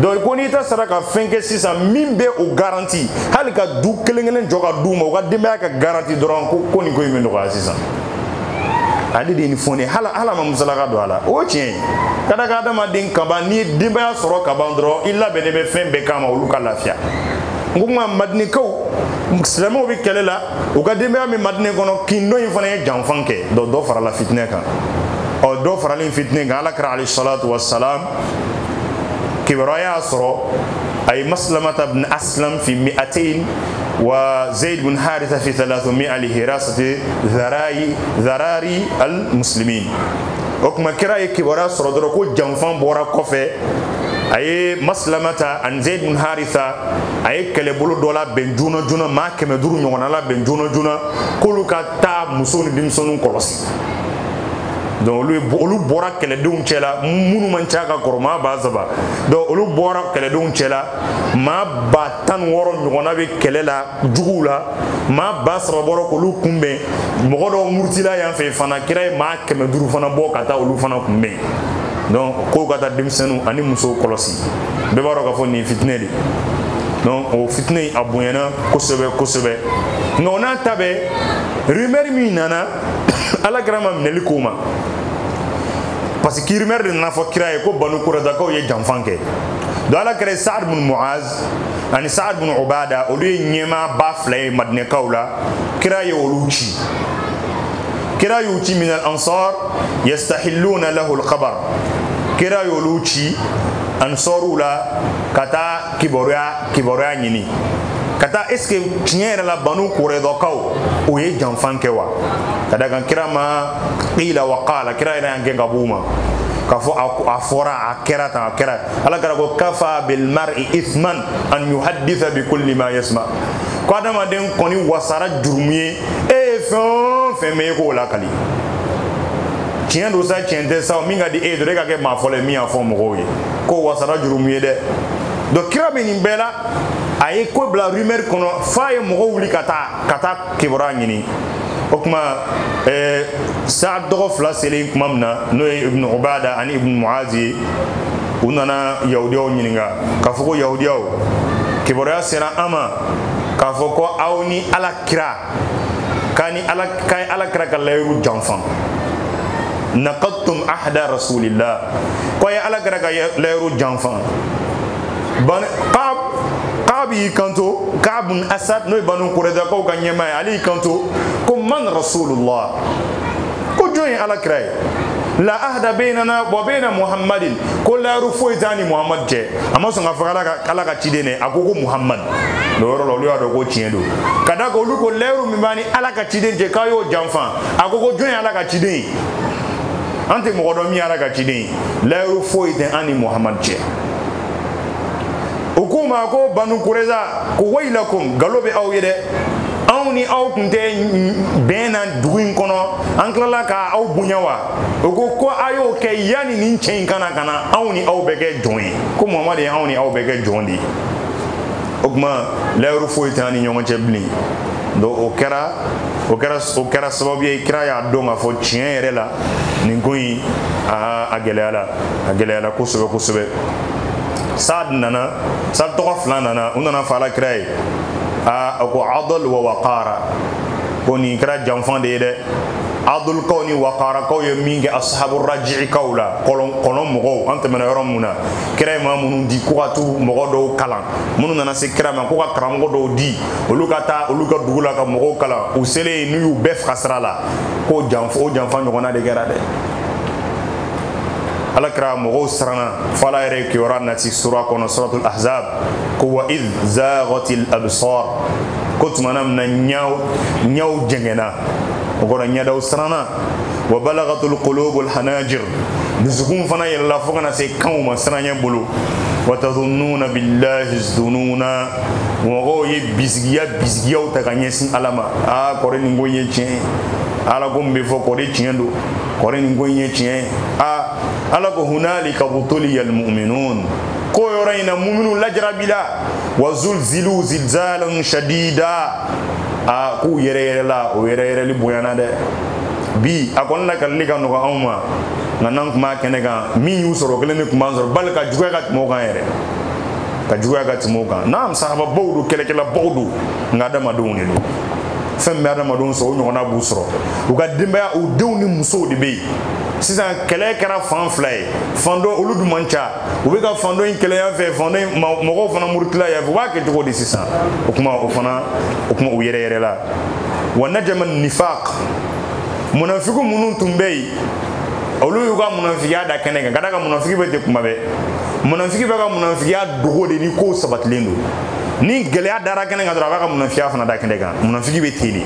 donc ko ni ta sara ka fenke sisa mimbe o garanti hal ka du kelengelen joga du mo ga de mayaka garanti doron ko ni ko yimendo ga sisa adi de ni fone hala ma musala ka do ala o tien kada ka dama den kaba ni dimba ya soro kaba ndro illa be ne be fembe kama olu ka lafia nguma madni ko muslimo bi kelela o ga dimba mi madni kono kindo in fone janfanke do fara la fitne kan o do fara la fitne kan ala kra alayhi salatu wassalam kibraya soro ay maslamata ibn aslam fi 200 وزيد بن حارثة في 300 لحراسة ذراري المسلمين وكما كراي كبارا سردرو كو جنفان بورا كوفي أي مسلمة عن زيد بن حارثة أي كلبولو دولا بن جونا ما كمدورو نيوانا لا بن جونا كلو كتا مسون ديمسون كولوسي donc olu bora kele dum cela munu man caga korma bazaba donc olu bora kele dum cela ma batan woro nyona be kele la jugula ma basra boro ko lu kumbe mo do murtila yan fe fana kiray ma keme duru fana bo kata olu fana kumbe donc ko kata dimsenu ani muso kolosi be baro ka foni fitne di donc o fitne abuyana kosebe ngona tabe rumeur mi nana ala grama nelikuma parce que rumeur de nafo kiraye ko banu kurada ko ye janfanke do ala kare Sa'd bin Muaz ani Sa'd bin Ubada o li nyema bafle madne kaula kiraye oluchi kiraye uchi min al ansar yastahilluna lahu al qabr kiraye oluchi ansorula kata kiboria nyini kata eske tinyere la banu kurada ko o ye janfanke wa kada kan kirama qila wa qala kira ina nge ngabuma kafo afora akera ala gara ko kafa bil mar'i ithman an yuhadditha bi kulli ma yasma ko adama den koni wasara jurmuye e fe me ko la kali tiendo sa tiende sa minga di e de ka ke ma fole mi afo mo ko ko wasara jurmuye de do kira be ni bela ay ko bla rumeur kono faye mo wuli kata kibra nyini okuma Sa'd dogofla sele kumamna no ibn Ubada ani ibn Muazi unana yahudiyo nyininga kafoko yahudiyo kibora sera ama kafoko awni ala kira kani ala kira kalayru janfan naqadtum ahda rasulillah ko ya ala kira kalayru janfan ban qabi kanto Ka'bun Asad no banu Qurayza ko ganyema ali kanto ko man rasulullah ko joyin ala kray la ahda bainana wa baina muhammadin ko la rufu itani muhammad je amaso ngafala kala ka chidene akoko muhammad loro lo yo do ko tiendo kada ko lu ko leru mi bani ala ka chidene je kayo janfan akoko joyin ala ka chidene ante mo do mi ala ka chidene la rufu itani muhammad je ukuma ko banu Qurayza ko waylakum galobe aw yede awni aw kunte bena duin kono anklala ka aw bunyawa ko ayo ke yani nin chen kana awni aw bege join ko Muhammad awni aw bege jondi okma leeru foitani nyongo chebli donc o kɛra sababu ye kira y'a dɔn k'a fɔ tiɲɛ yɛrɛ la nin ko in a gɛlɛyala kosɛbɛ. Saad tɔgɔ fila nana, u nana fɔ Alakira ye a ko adl wa waqara, ko nin kɛra janfan de ye dɛ. Adul kaw ni waqara kaw ye min kɛ ashabu raji'i kaw la, kɔlɔn mɔgɔw an tɛmɛna yɔrɔ mun na, kira ye maa minnu di ko ka t'u mɔgɔ dɔw kalan, minnu nana se kira ma ko ka karamɔgɔ dɔw di olu ka taa olu ka dugu la ka mɔgɔw kalan, u selen n'u y'u bɛɛ faga sira la, ko janfa ɲɔgɔnna de kɛra dɛ. Alakira mɔgɔw siranna fo Ala yɛrɛ kiyɔrɔ nati sura kɔnɔ, suratul ahzab, ko wa idh zaghatil absar, ko tumana min na ɲaw jɛngɛna, o kɔrɔ ɲɛdaw siranna. Wa balagatul qulubul hanajir, dusukun fana yɛlɛla fo kana se kanw ma siranɲɛ bolo. Wa tadhunnuna billahi zununa, mɔgɔw ye bisigiyaw ta ka ɲɛsin Ala ma. Kɔrɔ nin ko ye tiɲɛ, Ala ko min bɛ fɔ kɔrɔ tiɲɛ don, kɔrɔ nin ko ye tiɲɛ. Ala ko hunalika butuliyal mu'minun, ko yɔrɔ in na mu'minu lajarabila. Wa zulzilu zilzalan shadida, k'u yɛrɛyɛrɛla, o yɛrɛyɛrɛli bonyana dɛ. Bi a kɔni lakalili ka nɔgɔ anw ma, nka n'an kun b'a kɛnɛ kan min y'u sɔrɔ kelen de kun b'an sɔrɔ, bali ka juguya ka tɛmɛ o kan yɛrɛ, ka juguya ka tɛmɛ o kan. Naam, sahababaw don, kɛlɛkɛlabaw don, nka adamadenw de don. Fɛn min bɛ adamadenw sɔrɔ o ɲɔgɔnna b'u sɔrɔ. U ka denbaya, u denw ni musow de bɛ yen. Sisan kɛlɛ kɛra fan fila ye, fan dɔ olu dun man ca, u bɛ ka fan dɔ in kɛlɛ yan fɛ, fan dɔ in mɔgɔw fana murutila yan fɛ, u b'a kɛ cogo di sisan? O kuma u yɛrɛyɛrɛla. Wa najama nifaq, munafiku minnu tun bɛ yen, olu y'u ka munafigiya da kɛnɛ kan, ka da ka munafigi bɛ ten kuma bɛɛ. Munafigi bɛ ka munafigiya dogo de ni kow sabatilen don. Ni gɛlɛya dara kɛnɛ kan dɔrɔn a b'a ka munafigiya fana da kɛnɛ kan. Munafigi bɛ ten de.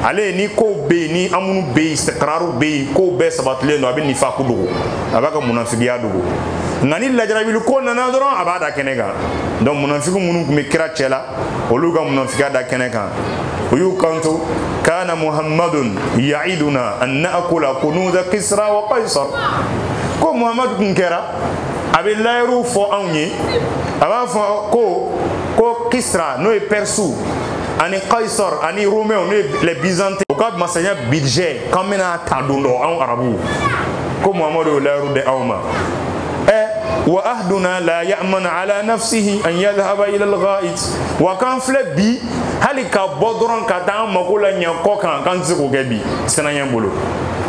Ale ni kow bɛ yen, ni amunu bɛ yen, istiqraru bɛ yen, kow bɛɛ sabatilen don, a bɛ nifaku dogo, a b'a ka munafigiya dogo. Nka ni lajarabili ko nana dɔrɔn a b'a da kɛnɛ kan. Donc munafigi minnu tun bɛ kira cɛ la, olu ka munafigiya da kɛnɛ kan. U y'u kanto kana muhammadun ya'iduna an na'kula kunuza kisra wa qaisar, ko muhammadu kun kɛra a bɛ layiru fɔ anw ye, a b'a fɔ ko kisra n'o ye persu ani qaisar ani romain n'o ye les byzantins, u ka masaya budget k'an bɛna ta don dɔ anw arabu, ko muhammadu y'o layiru di anw ma. Wa ahduna la ya'man ala nafsihi an yadhhaba ila al-gha'it, wa kan filɛ bi hali ka bɔ dɔrɔn ka taa an mako la ɲɛ kɔ kan k'an tɛ se k'o kɛ bi sinanɲɛ bolo.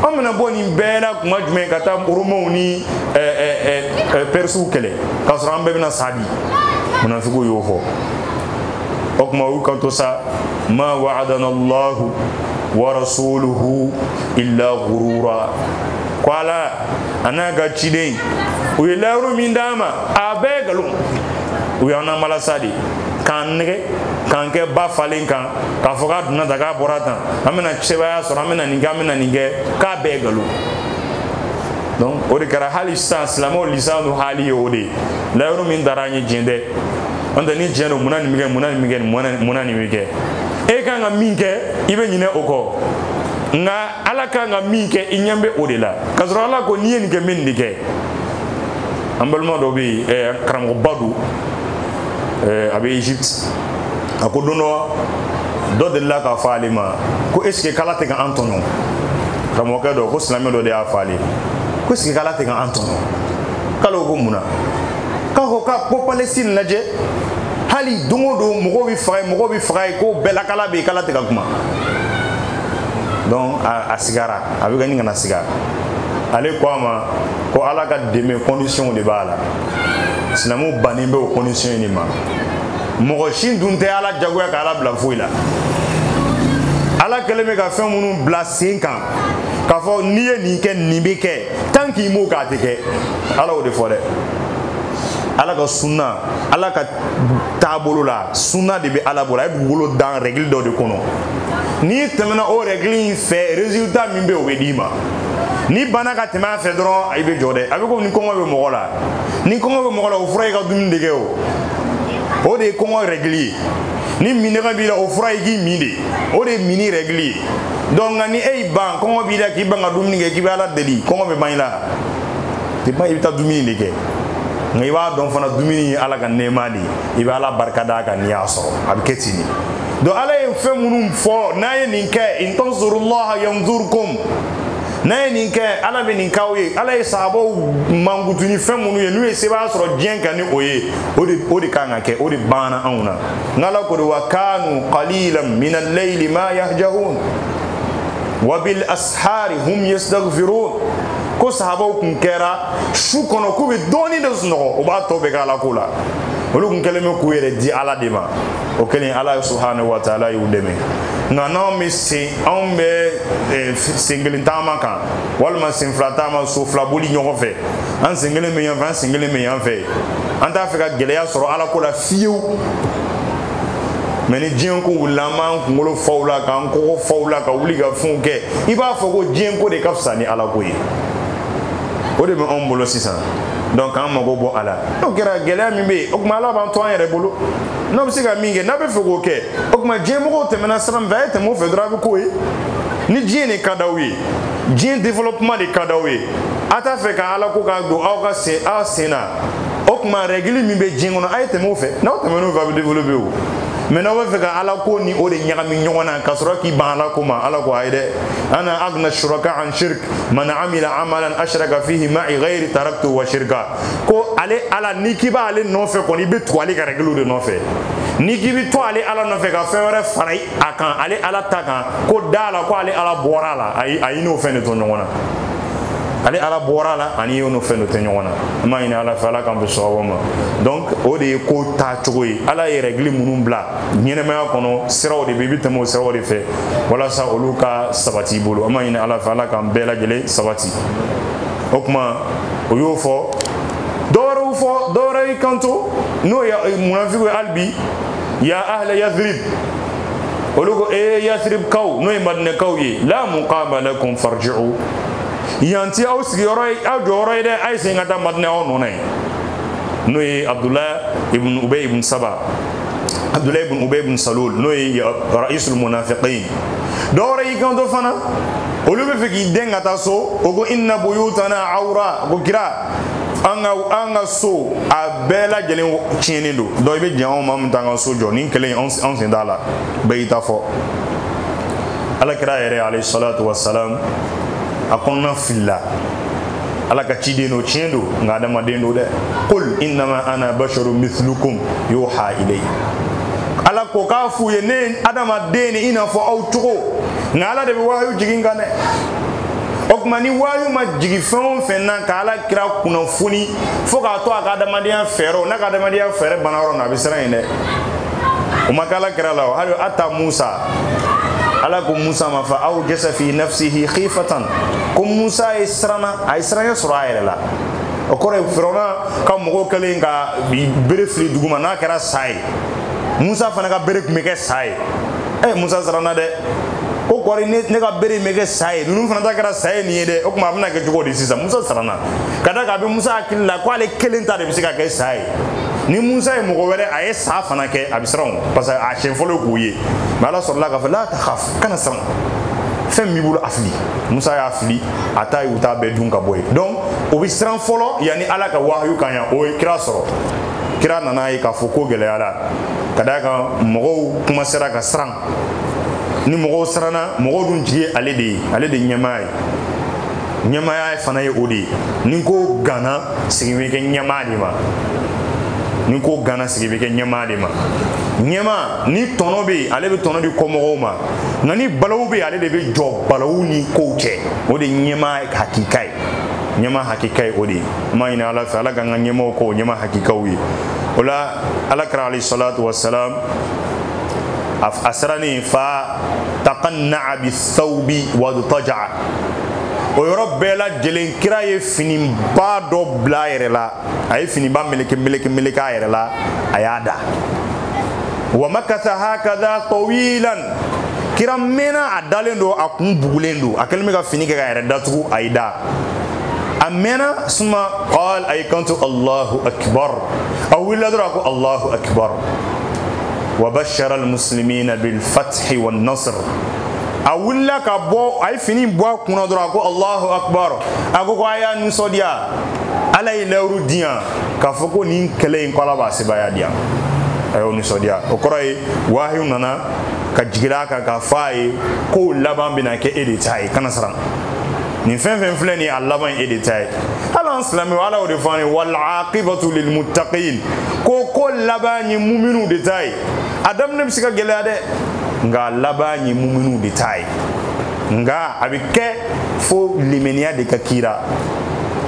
An bɛna bɔ nin bɛɛ la kuma jumɛn ka taa romains ni persiw kɛlɛ k'a sɔrɔ an bɛɛ bɛna sa bi? Munafigiw y'o fɔ. O kuma u y'u kanto sa, ma wa'adana Allahu wa rasuluhu illa ghurura, ko Ala a n'a ka ciden u ye layiru min d'an ma a bɛɛ nkalon, u y'an namalasa de k'an nɛgɛ k'an kɛ ba falen kan, k'a fɔ k'a donna tan k'a bɔra tan, an bɛna sɛbɛya sɔrɔ, an bɛna nin kɛ, an bɛna nin kɛ, k'a bɛɛ nkalon. Donc o de kɛra hali sisan silamɛw lisanu hali ye o de ye, layiru min dara an ye diɲɛ dɛ, n'o tɛ ni diɲɛ don munna nin bɛ kɛ, munna nin bɛ kɛ, munna nin bɛ kɛ, e kan ka min kɛ i bɛ ɲinɛ o kɔ, nka Ala kan ka min kɛ i ɲɛ bɛ o de la, k'a sɔrɔ Ala ko n'i ye nin kɛ n bɛ nin de kɛ. An balima dɔ bɛ yen, karamɔgɔba don, a bɛ Egypte, a ko don dɔ delila k'a fɔ ale ma ko est ce que k'Ala tɛ ka an tɔɲɔ? Karamɔgɔkɛ dɔ ko silamɛ dɔ de y'a fɔ ale ko est ce que k'Ala tɛ ka an tɔɲɔ? K'ale ko munna? K'a ko ko Palestine lajɛ, hali don o don mɔgɔw bɛ faga yen, ko bɛɛ lakala bɛ yen, k'Ala tɛ ka kuma. Donc a sigara, a bɛ ka ɲini ka na siga. Ale ko a ma ko Ala ka dɛmɛ condition de b'a la, silamɛw bannen bɛ o condition in de ma. Mɔgɔ si dun tɛ Ala jagoya ka Ala bila foyi la. Ala kɛlen bɛ ka fɛn minnu bila sen kan k'a fɔ n'i ye nin kɛ nin bɛ kɛ, tant qu'il m'o k'a tɛ kɛ, Ala y'o de fɔ dɛ. Ala ka sunna, Ala ka taabolo la, sunna de bɛ Ala bolo, a ye dugukolo dan règle dɔ de kɔnɔ. N'i tɛmɛna o règle in fɛ, résultat min bɛ yen o bɛ d'i ma. Ni bana ka tɛmɛ a fɛ dɔrɔn i bɛ jɔ dɛ, a bɛ komi ni kɔngɔ bɛ mɔgɔ la, ni kɔngɔ bɛ mɔgɔ la o fura i ka dumuni de kɛ o de ye kɔngɔ règle ye. Ni minɛga b'i la o fura i k'i min de, o de ye mini règle ye. Donc nka ni e y'i ban, kɔngɔ b'i la k'i ban ka dumuni kɛ, k'i bɛ Ala deli, kɔngɔ bɛ ban i la, i bɛ taa dumuni de kɛ. Nka i b'a dɔn fana dumuni ye Ala ka nɛɛma de ye, i bɛ Ala barika d'a kan n'i y'a sɔrɔ, a bɛ kɛ ten de. do ala ye fɛn minnu fɔ n'a ye nin kɛ in tansurullaha yanzurkum n'a ye nin kɛ ala bɛ nin k'aw ye ala ye sahabaw mankutu ni fɛn minnu ye n'u ye sebaya sɔrɔ diɲɛ kan ni o ye o de kan ka kɛ o de banna anw na n'ala ko de wa kanu qalilan min al-layli ma yahjahun wa bil ashari hum yastaghfirun ko sahabaw kun kɛra su kɔnɔ k'u bɛ dɔɔni de sunɔgɔ o b'a tɔ bɛɛ kɛ ala ko la olu kun kɛlen bɛ k'u yɛrɛ di ala de ma o kɛlen ala subhanahu wa ta'ala y'u dɛmɛ nka n'anw bɛ sen anw bɛ sen kelen taama kan walima sen fila taama so fila boli ɲɔgɔn fɛ an sen kelen bɛ yan fɛ an sen kelen bɛ yan fɛ an t'a fɛ ka gɛlɛya sɔrɔ ala ko la fiyewu mɛ ni diɲɛ ko wulila an b'an kunkolo faw la k'an kɔkɔ faw la ka wuli ka fɛnw kɛ i b'a fɔ ko diɲɛ ko de ka fisa ni ala ko ye o de bɛ anw bolo sisan donc an mago bɔ a la n'o kɛra gɛlɛya min bɛ yen o tuma ala b'an to an yɛrɛ bolo n'a bɛ se ka min kɛ n'a bɛ fɛ k'o kɛ o tuma diɲɛmɔgɔw tɛmɛna sira min fɛ a ye tɛmɛ o fɛ dɔrɔn a bɛ k'o ye ni diɲɛ de ka d'aw ye diɲɛ développement de ka d'aw ye a t'a fɛ ka ala ko ka don aw sen na o tuma règle min bɛ diɲɛ kɔnɔ a ye tɛmɛ o fɛ n'aw tɛmɛn'o fɛ a bɛ développer o mais n'aw bɛ fɛ ka ala ko ni o de ɲagami ɲɔgɔn na ka sɔrɔ k'i ban ala ko ma ala ko ayi dɛ ana agna shuraka an shirk man amila amalan ashraka fihi ma'i ghairi taraktu wa shirka ko ale ala ni k'i b'ale nɔfɛ kɔni i bɛ tugu ale ka règle de nɔfɛ ni k'i bɛ to ale ala nɔfɛ ka fɛn wɛrɛ fara a kan ale ala ta kan ko da la ko ale ala bɔra a la ayi n'o fɛn de to ɲɔgɔn na ale ala bɔra la ani y'o fɛn dɔ tɛ ɲɔgɔn na an b'a ɲini ala fɛ ala k'an bɛ sɔn ma donc o de ye ko taa cogo ye ala ye règle minnu bila ɲɛnɛmaya kɔnɔ siraw de bɛ i bɛ tɛmɛ o siraw de fɛ walasa olu ka sabati i bolo an b'a ɲini ala fɛ ala k'an bɛɛ lajɛlen sabati o tuma o y'o fɔ dɔwɛrɛw fɔ dɔwɛrɛ y'i kanto n'o ye munafiku ye hali bi ya ahla yathrib olu ko yathrib kaw n'o ye madinɛkaw ye la muqama lakum farji'u yanti aw sigiyɔrɔ ye aw jɔyɔrɔ ye dɛ a ye segin ka taa madinɛ aw nɔ na ye n'o ye abdulayi ibn ubay ibn saba abdulayi ibn ubay ibn salul n'o ye ra'isul munafiqin dɔwɛrɛ y'i kanto fana olu bɛ fɛ k'i den ka taa so o ko inna buyutana awra ko kira an ka so a bɛɛ lajɛlen tiɲɛnen don donc i bɛ jɛn anw ma min t'an ka so jɔ nin kelen anw sen t'a la bɛɛ y'i ta fɔ alakira yɛrɛ alayhi salatu wa salam a kɔnɔna filila ala ka ciden do tiɲɛ do nka adamaden do dɛ qul innama ana basharun mithlukum yuha ilay ala ko k'a f'u ye ne ye adamaden ni i n'a fɔ aw cogo nka ala de bɛ wahayu jigin kan dɛ o tuma ni wahayu ma jigin fɛn o fɛn na ka ala kira kunnafoni fo k'a to a ka adamadenya fɛɛrɛw n'a ka adamadenya fɛɛrɛ banna yɔrɔ min a bɛ siran yen dɛ o ma kɛ ala kira la o hali ata musa ala ko musa ma fa aw jasa fi nafsihi khifatan ko musa ye siranna a ye siranya sɔrɔ a yɛrɛ la o kɔrɔ ye firawuna ka mɔgɔw kɛlen ka bere fili duguma n'a kɛra sa ye musa fana ka bere tun bɛ kɛ sa ye musa siranna dɛ ko kɔri ne ka bere bɛ kɛ sa ye ninnu fana ta kɛra sa ye nin ye dɛ o tuma a bɛna kɛ cogo di sisan musa siranna ka da kan a bɛ musa hakili la ko ale kelen ta de bɛ se ka kɛ sa ye ni musa ye mɔgɔ wɛrɛ a ye sa fana kɛ a bɛ siran o parce que a siɲɛ fɔlɔ k'u ye mais ala sɔrɔla k'a fɔ la takhaf kana siran fɛn min b'i bolo a fili musa y'a fili a ta ye u t'a bɛɛ dun ka bɔ yen donc o bɛ siran fɔlɔ yanni ala ka wahayu kan yan o ye kira sɔrɔ kira nana ye k'a fɔ ko gɛlɛyara ka d'a kan mɔgɔw commencera ka siran ni mɔgɔw siranna mɔgɔw dun jigi ye ale de ye ale de ɲɛmaa ye ɲɛmaaya fana ye o de ye ni ko gana sigi bɛ kɛ ɲɛmaa de ma ni ko gana sigi bɛ kɛ ɲɛmaa de ma ɲɛmaa ni tɔnɔ bɛ yen ale bɛ tɔnɔ di kɔmɔgɔw ma nka ni balawu bɛ yen ale de bɛ jɔ balawu ni kow cɛ o de ye ɲɛmaa hakika ye ɲɛmaa hakika ye o de ye an b'a ɲini ala fɛ ala k'an ka ɲɛmaaw k'o ɲɛmaa hakikaw ye o la alakira alayhi salatu wa salam a sirannen fa taqanna'a bi-thawbi wadtaja'a o yɔrɔ bɛɛ lajɛlen kira ye finiba dɔ bila a yɛrɛ la a ye finiba meleke a yɛrɛ la a y'a da wa makatha hakadha tawilan kira mɛnna a dalen don a kun bugulen don a kɛlen bɛ ka fini kɛ k'a yɛrɛ datugu a y'i da a mɛnna suma qal a y'i kanto Allahu akbar a wulila dɔrɔn a ko Allahu akbar wa bashara al-muslimina bil fathi wan nasr a wulila ka bɔ a ye fini bɔ a kunna dɔrɔn a ko Allahu akbar a ko a y'a nisɔndiya ala ye layiru di yan k'a fɔ ko nin kɛlɛ in ko ala b'a sebaya di yan ayo ni sodia o koray wahyu nana ka jigira ka fay ko laban bina ke editay kana saran ni fen fleni allaban editay ala islami wala o defani wal aqibatu lil muttaqin ko laban ni mu'minu detay adam ne bisika gelade nga laban ni mu'minu detay nga abike fo limenia de kakira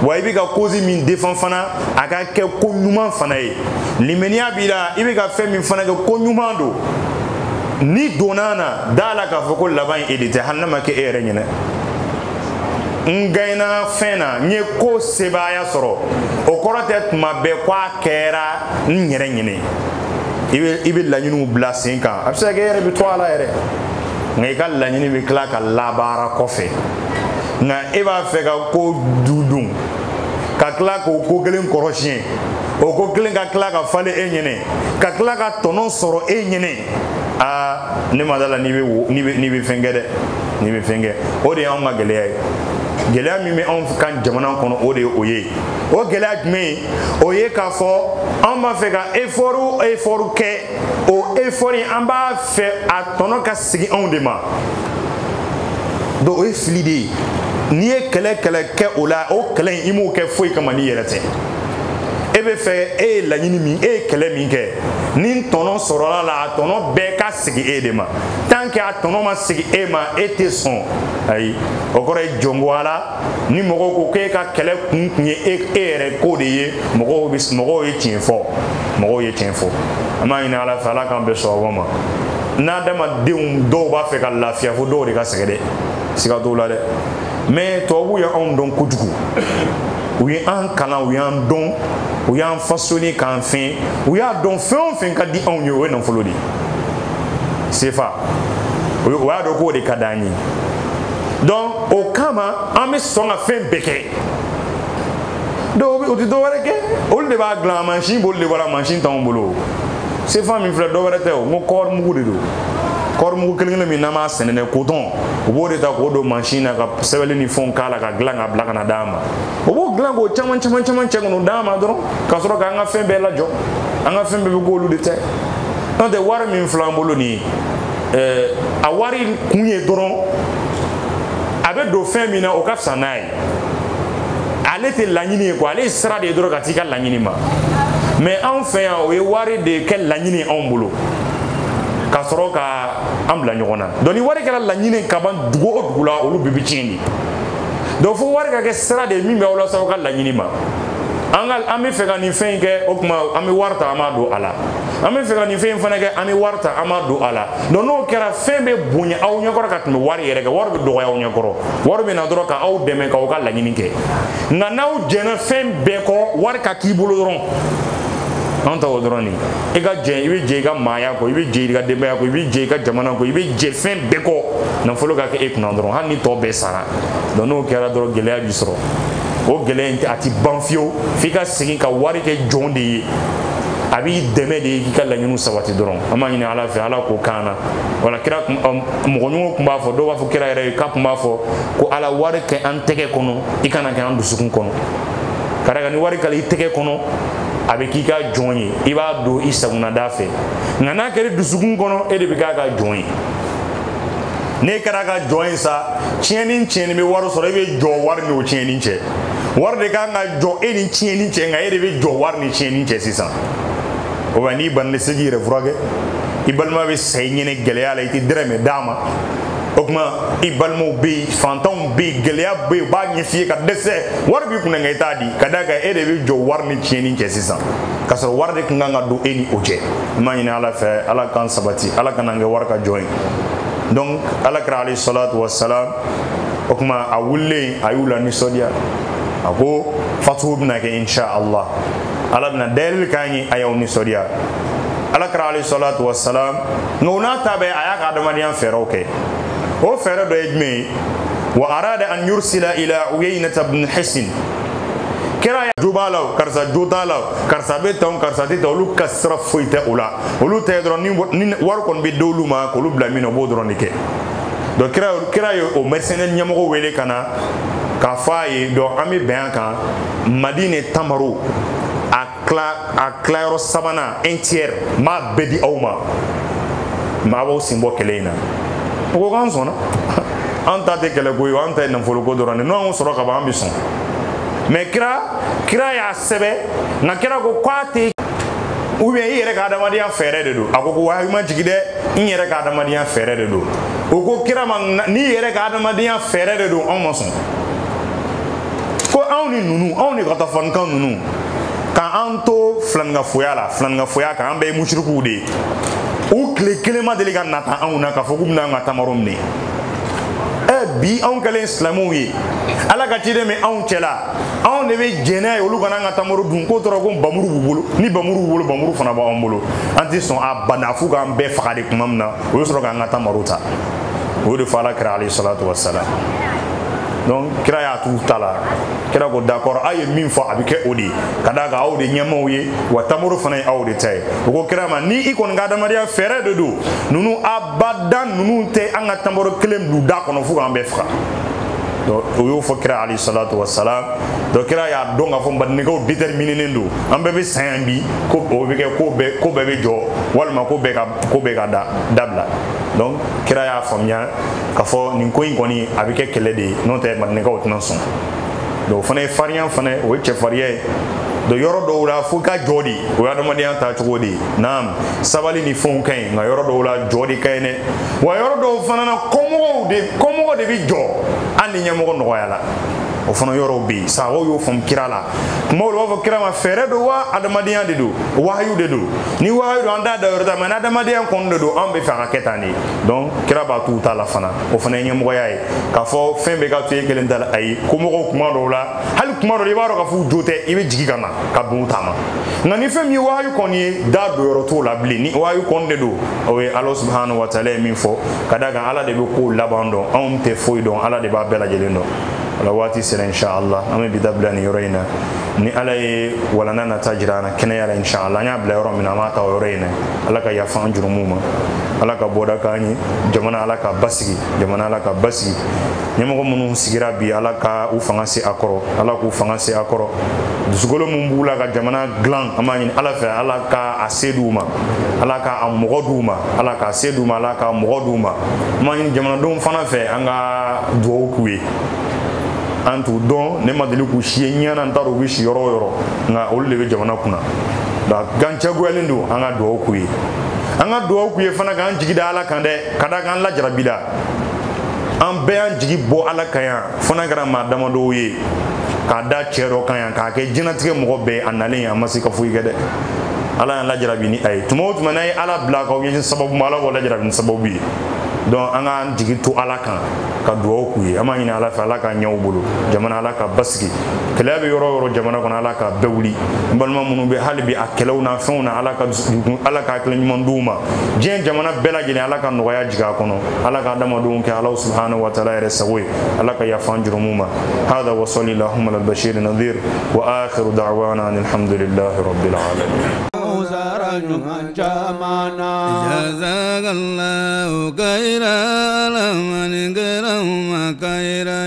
wa ibi ka kozi min defan fana aka ke ko nyuma fana ye limenia bila ibi ka fe min fana ke ko nyuma do ni donana dala ka fo ko laban edite hanama ke ere nyene ngaina fena nye ko sebaya soro o korote tuma be kwa kera nyere nyene ibi la nyunu blessing kan absa ke ere bi to ala ere ngai ka la nyini bi kla ka labara kofe na eba fe ka ko dudun ka kla ko gelen korosien o ko gelen ka kla ka fale enyene ka kla ka tonon soro enyene a ne madala ni be fengede ni be fenge o de on ma geleya mi me on kan jamana kono o de oye o geleya me oye ka fo on ma fe ka effort ke o effort en ba fe a tonon ka sigi on de ma do o flidi ni e kele ke ola o kele imo ke foi kama ni yerete ebe fe la nyini mi kele mi ke ni tono sorola la tono be ka sigi de ma tant que a tono ma sigi ma ete son ayi o kore jongo ala ni mogo ko ke ka kele kunye ere ko de ye mogo ye tienfo ama ina ala fala kan be so wama na dama deum do ba fe ka lafia fo do de ka segede siga do la de mais to bu ya on don kujugu oui an kala oui an don oui an façonné kan fin oui a don fin ka di on yo non folodi c'est fa oui a do ko de kadani donc o kama an me songa fin beke do bi do wala ke o de ba gla machine bol de wala machine tan bolo c'est fa mi frère do wala te o mo kor mu de do kor mu kelengele mi nama senene coton o bo de ta ko do machine ka sebele ni fon kala ka glanga blaka na dama o bo glango chaman no dama dron ka soro ka nga fembe la jo anga fembe be golu de te on de war mi flambolo ni a wari kunye dron abe do fembe na o ka sanai ale te lanyini ko ale sera de dron ka tika lanyini ma mais en fait o e wari de quel lanyini on bolo ka soro ka ambla nyona doni wari kala la nyine kaban dugo dugula olu bibi chindi do fo wari ka ke sera de mi be wala so ka la nyini ma angal ami fe ka ni fen ke okuma ami warta amado ala ami fe ka ni fen fana ke ami warta amado ala do no kera fen be bunya aw nyakoro ka tumi wari yere ke wari be do ya aw nyakoro wari be na doro ka aw deme ka o ka la nyini ke na naw jena fen be ko wari ka kibulu doron anta odroni ega je ibe je ga maya ko ibe je ga debe ko ibe je ga jamana ko ibe je fen be ko na folo ga ke eknandron hani to be sara do no kera dro gelea bisro o gelea ati banfio fika sigi ka wari ke jonde abi deme de ki kala nyunu sawati dron ama ni ala fi ala ko kana wala kira mo nyugo kumba fo do wa fo kira ere ka kumba fo ko ala wari ke anteke kono ikana ke andu sukun kono karaga ni wari kala iteke kono abe kika jonye iba do isaguna dafe ngana kere dusukun kono e de bika ka jonye ne kara ka jonye sa chienin be waro so be jo war ni o chienin che war de ka nga jo e ni chienin che nga e de be jo war ni chienin che sisa o ba ni ban ne segi re vroge ibalma be saynyene gele ala iti dreme dama okuma ibalmo be fantom be gelea be ba nyefie ka dese war bi kuna ngai tadi kadaga ede be jo war ni cheni chesisa kasar war de kunga do eni oje manyina ala fe ala kan sabati ala kan ngai war ka join donc ala kra alayhi salatu wassalam okuma awulle ayula ni sodia ako fatu bina ke insha Allah ala bina del kani ayaw ni sodia ala kra alayhi salatu wassalam ngona tabe ayaka adamadian feroke o fere do ejme wa arada an yursila ila uyayna ibn hisin kira ya jubalaw karsa jotalaw karsa beton karsa tita olu kasra foita ula olu te dron ni war kon be dolu ma ko lu blamino bo dron ke do kira yo o mercenaire nyamo wele kana k'a fɔ a ye donc an bɛ bɛn a kan Madine tamaro a tilayɔrɔ sabanan 1/3 n b'a bɛɛ di aw ma maa b'aw sen bɔ kɛlɛ in na o ko k'an sɔnna an ta tɛ kɛlɛ ko ye an ta ye nafolo ko dɔrɔn de n'an y'o sɔrɔ ka ban an bɛ sɔn mais kira y'a sɛbɛ nka kira ko k'a tɛ ou bien i yɛrɛ ka adamadenya fɛɛrɛ de don a ko wahayi ma jigi dɛ n yɛrɛ ka adamadenya fɛɛrɛ de don o ko kira ma n'i yɛrɛ ka adamadenya fɛɛrɛ de don anw ma sɔn ko anw ni ninnu anw ni katafankan ninnu k'an to filanikafoya la filanikafoya kan an bɛɛ ye musirikiw de ye u tile kelen ma deli ka nata anw na k'a fɔ k'u bɛna an ka tamaro minɛ bi anw kɛlen silamɛw ye ala ka ciden min anw cɛla anw de bɛ jɛn n'a ye olu kana an ka tamaro dun k'o tora ko bamuru b'u bolo ni bamuru b'u bolo bamuru fana b'anw bolo an tɛ sɔn a bana f'u k'an bɛɛ faga de tuma min na o ye sɔrɔ k'an ka tamaro ta o de fɔ ala kira alayhi salatu wassalam donc kira y'a t'u ta la kira ko d'accord a ye min fɔ a bɛ kɛ o de ye ka d'a kan aw de ɲɛmaaw ye wa tamaro fana ye aw de ta ye o ko kira ma ni i kɔni ka adamadenya fɛɛrɛ de don ninnu abadan ninnu tɛ an ka tamaro kelen bila da kɔnɔ fo k'an bɛɛ faga donc o y'o fɔ kira alayhi salatu wassalam donc kira y'a dɔn k'a fɔ badinɛkaw déterminenen don an bɛɛ bɛ san yan bi ko o bɛ kɛ ko bɛɛ bɛ jɔ walima ko bɛɛ ka dabila donc kira y'a faamuya k'a fɔ nin ko in kɔni a bɛ kɛ kɛlɛ de ye n'o tɛ badinɛkaw tɛna sɔn donc o fana ye farinya fana o ye cɛfarinya ye donc yɔrɔ dɔw la fo ka jɔ de o ye adamadenya tacogo de ye naam sabali ni fɛnw ka ɲi nka yɔrɔ dɔw la jɔ de ka ɲi dɛ wa yɔrɔ dɔw fana na kɔmɔgɔw de bɛ jɔ hali ni ɲɛmɔgɔ nɔgɔya la o fana yɔrɔw bɛ yen sahabaw y'o faamu kira la kumaw la u b'a fɔ kira ma fɛɛrɛ don wa adamadenya de don wahayu de don ni wahayu don an t'a da yɔrɔ ta mais ni adamadenya kɔni de don an bɛ fɛ a ka kɛ tan de donc kira b'a t'u ta la fana o fana ye ɲɛmɔgɔya ye k'a fɔ fɛn bɛɛ ka to e kelen ta la ayi komɔgɔw kuma dɔw la hali kuma dɔw la i b'a dɔn k'a fɔ u jo tɛ i bɛ jigin ka na ka bin u ta ma nka ni fɛn min ye wahayu kɔni ye da don yɔrɔ t'o la bilen ni wahayu kɔni de don o ye ala subhanahu wa taala ye min fɔ ka d'a kan ala de bɛ kow laban dɔn anw tɛ foyi dɔn ala de b'a bɛɛ lajɛlen dɔn ala waati sera inshallah an bɛ bi da bila nin yɔrɔ in na ni ala ye walanda nata jira an na kɛnɛya la inshallah an y'a bila yɔrɔ min na an b'a ta o yɔrɔ in na ala ka yafa an jurumuw ma ala ka bɔda k'an ye jamana ala ka basigi jamana ala ka basigi ɲɛmɔgɔ minnu sigira bi ala ka u fanga se a kɔrɔ ala k'u fanga se a kɔrɔ dusukolo min b'u la ka jamana dilan an b'a ɲini ala fɛ ala ka a se d'u ma ala ka a mɔgɔ d'u ma ala ka se d'u ma ala ka mɔgɔ d'u ma an b'a ɲini jamanadenw fana fɛ an ka dugawu k'u ye an t'u dɔn ne ma deli k'u si ye ɲɛna n t'a dɔn u bɛ si yɔrɔ o yɔrɔ nka olu de bɛ jamana kunna gan cɛgoyalen don an ka dugawu k'u ye an ka dugawu k'u ye fana k'an jigi da ala kan dɛ ka da k'an lajarabi la an bɛɛ y'an jigi bɔ ala kan yan fo n'a kɛra maa damadɔw ye k'a da cɛ dɔ kan yan k'a kɛ diɲɛlatigɛ mɔgɔ bɛɛ a nalen a ma se ka foyi kɛ dɛ ala y'an lajarabi ni a ye tuma o tuma n'a ye ala bila k'aw ɲɛsin sababu ma ala b'o lajarabi ni sababu ye donc an k'an jigi to ala kan ka dugawu k'u ye an b'a ɲini ala fɛ ala ka ɲɛ u bolo jamana ala ka basigi kɛlɛ bɛ yɔrɔ o yɔrɔ jamana kɔnɔ ala ka bɛɛ wuli n balima minnu bɛ hali bi a kɛlɛw na fɛnw na ala ka hakili ɲuman d'u ma diɲɛ jamana bɛɛ lajɛlen ala ka nɔgɔya jigin a kɔnɔ ala ka adamadenw kɛ ala subhanahu wa taala yɛrɛ sago ye ala ka yafa an jurumuw ma hada wa salli lahumma ala bashir nadir wa akhiru da'wana alhamdulillahi rabbil alamin جزاك الله خيرا لمن كرم خيرا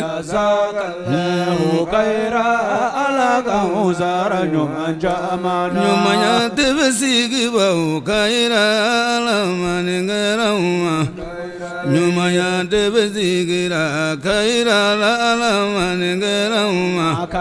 جزاك الله خيرا على كوثر من جمعنا يوم يتبسيك بو خيرا لمن كرم يوم يتبسيك خيرا لمن كرم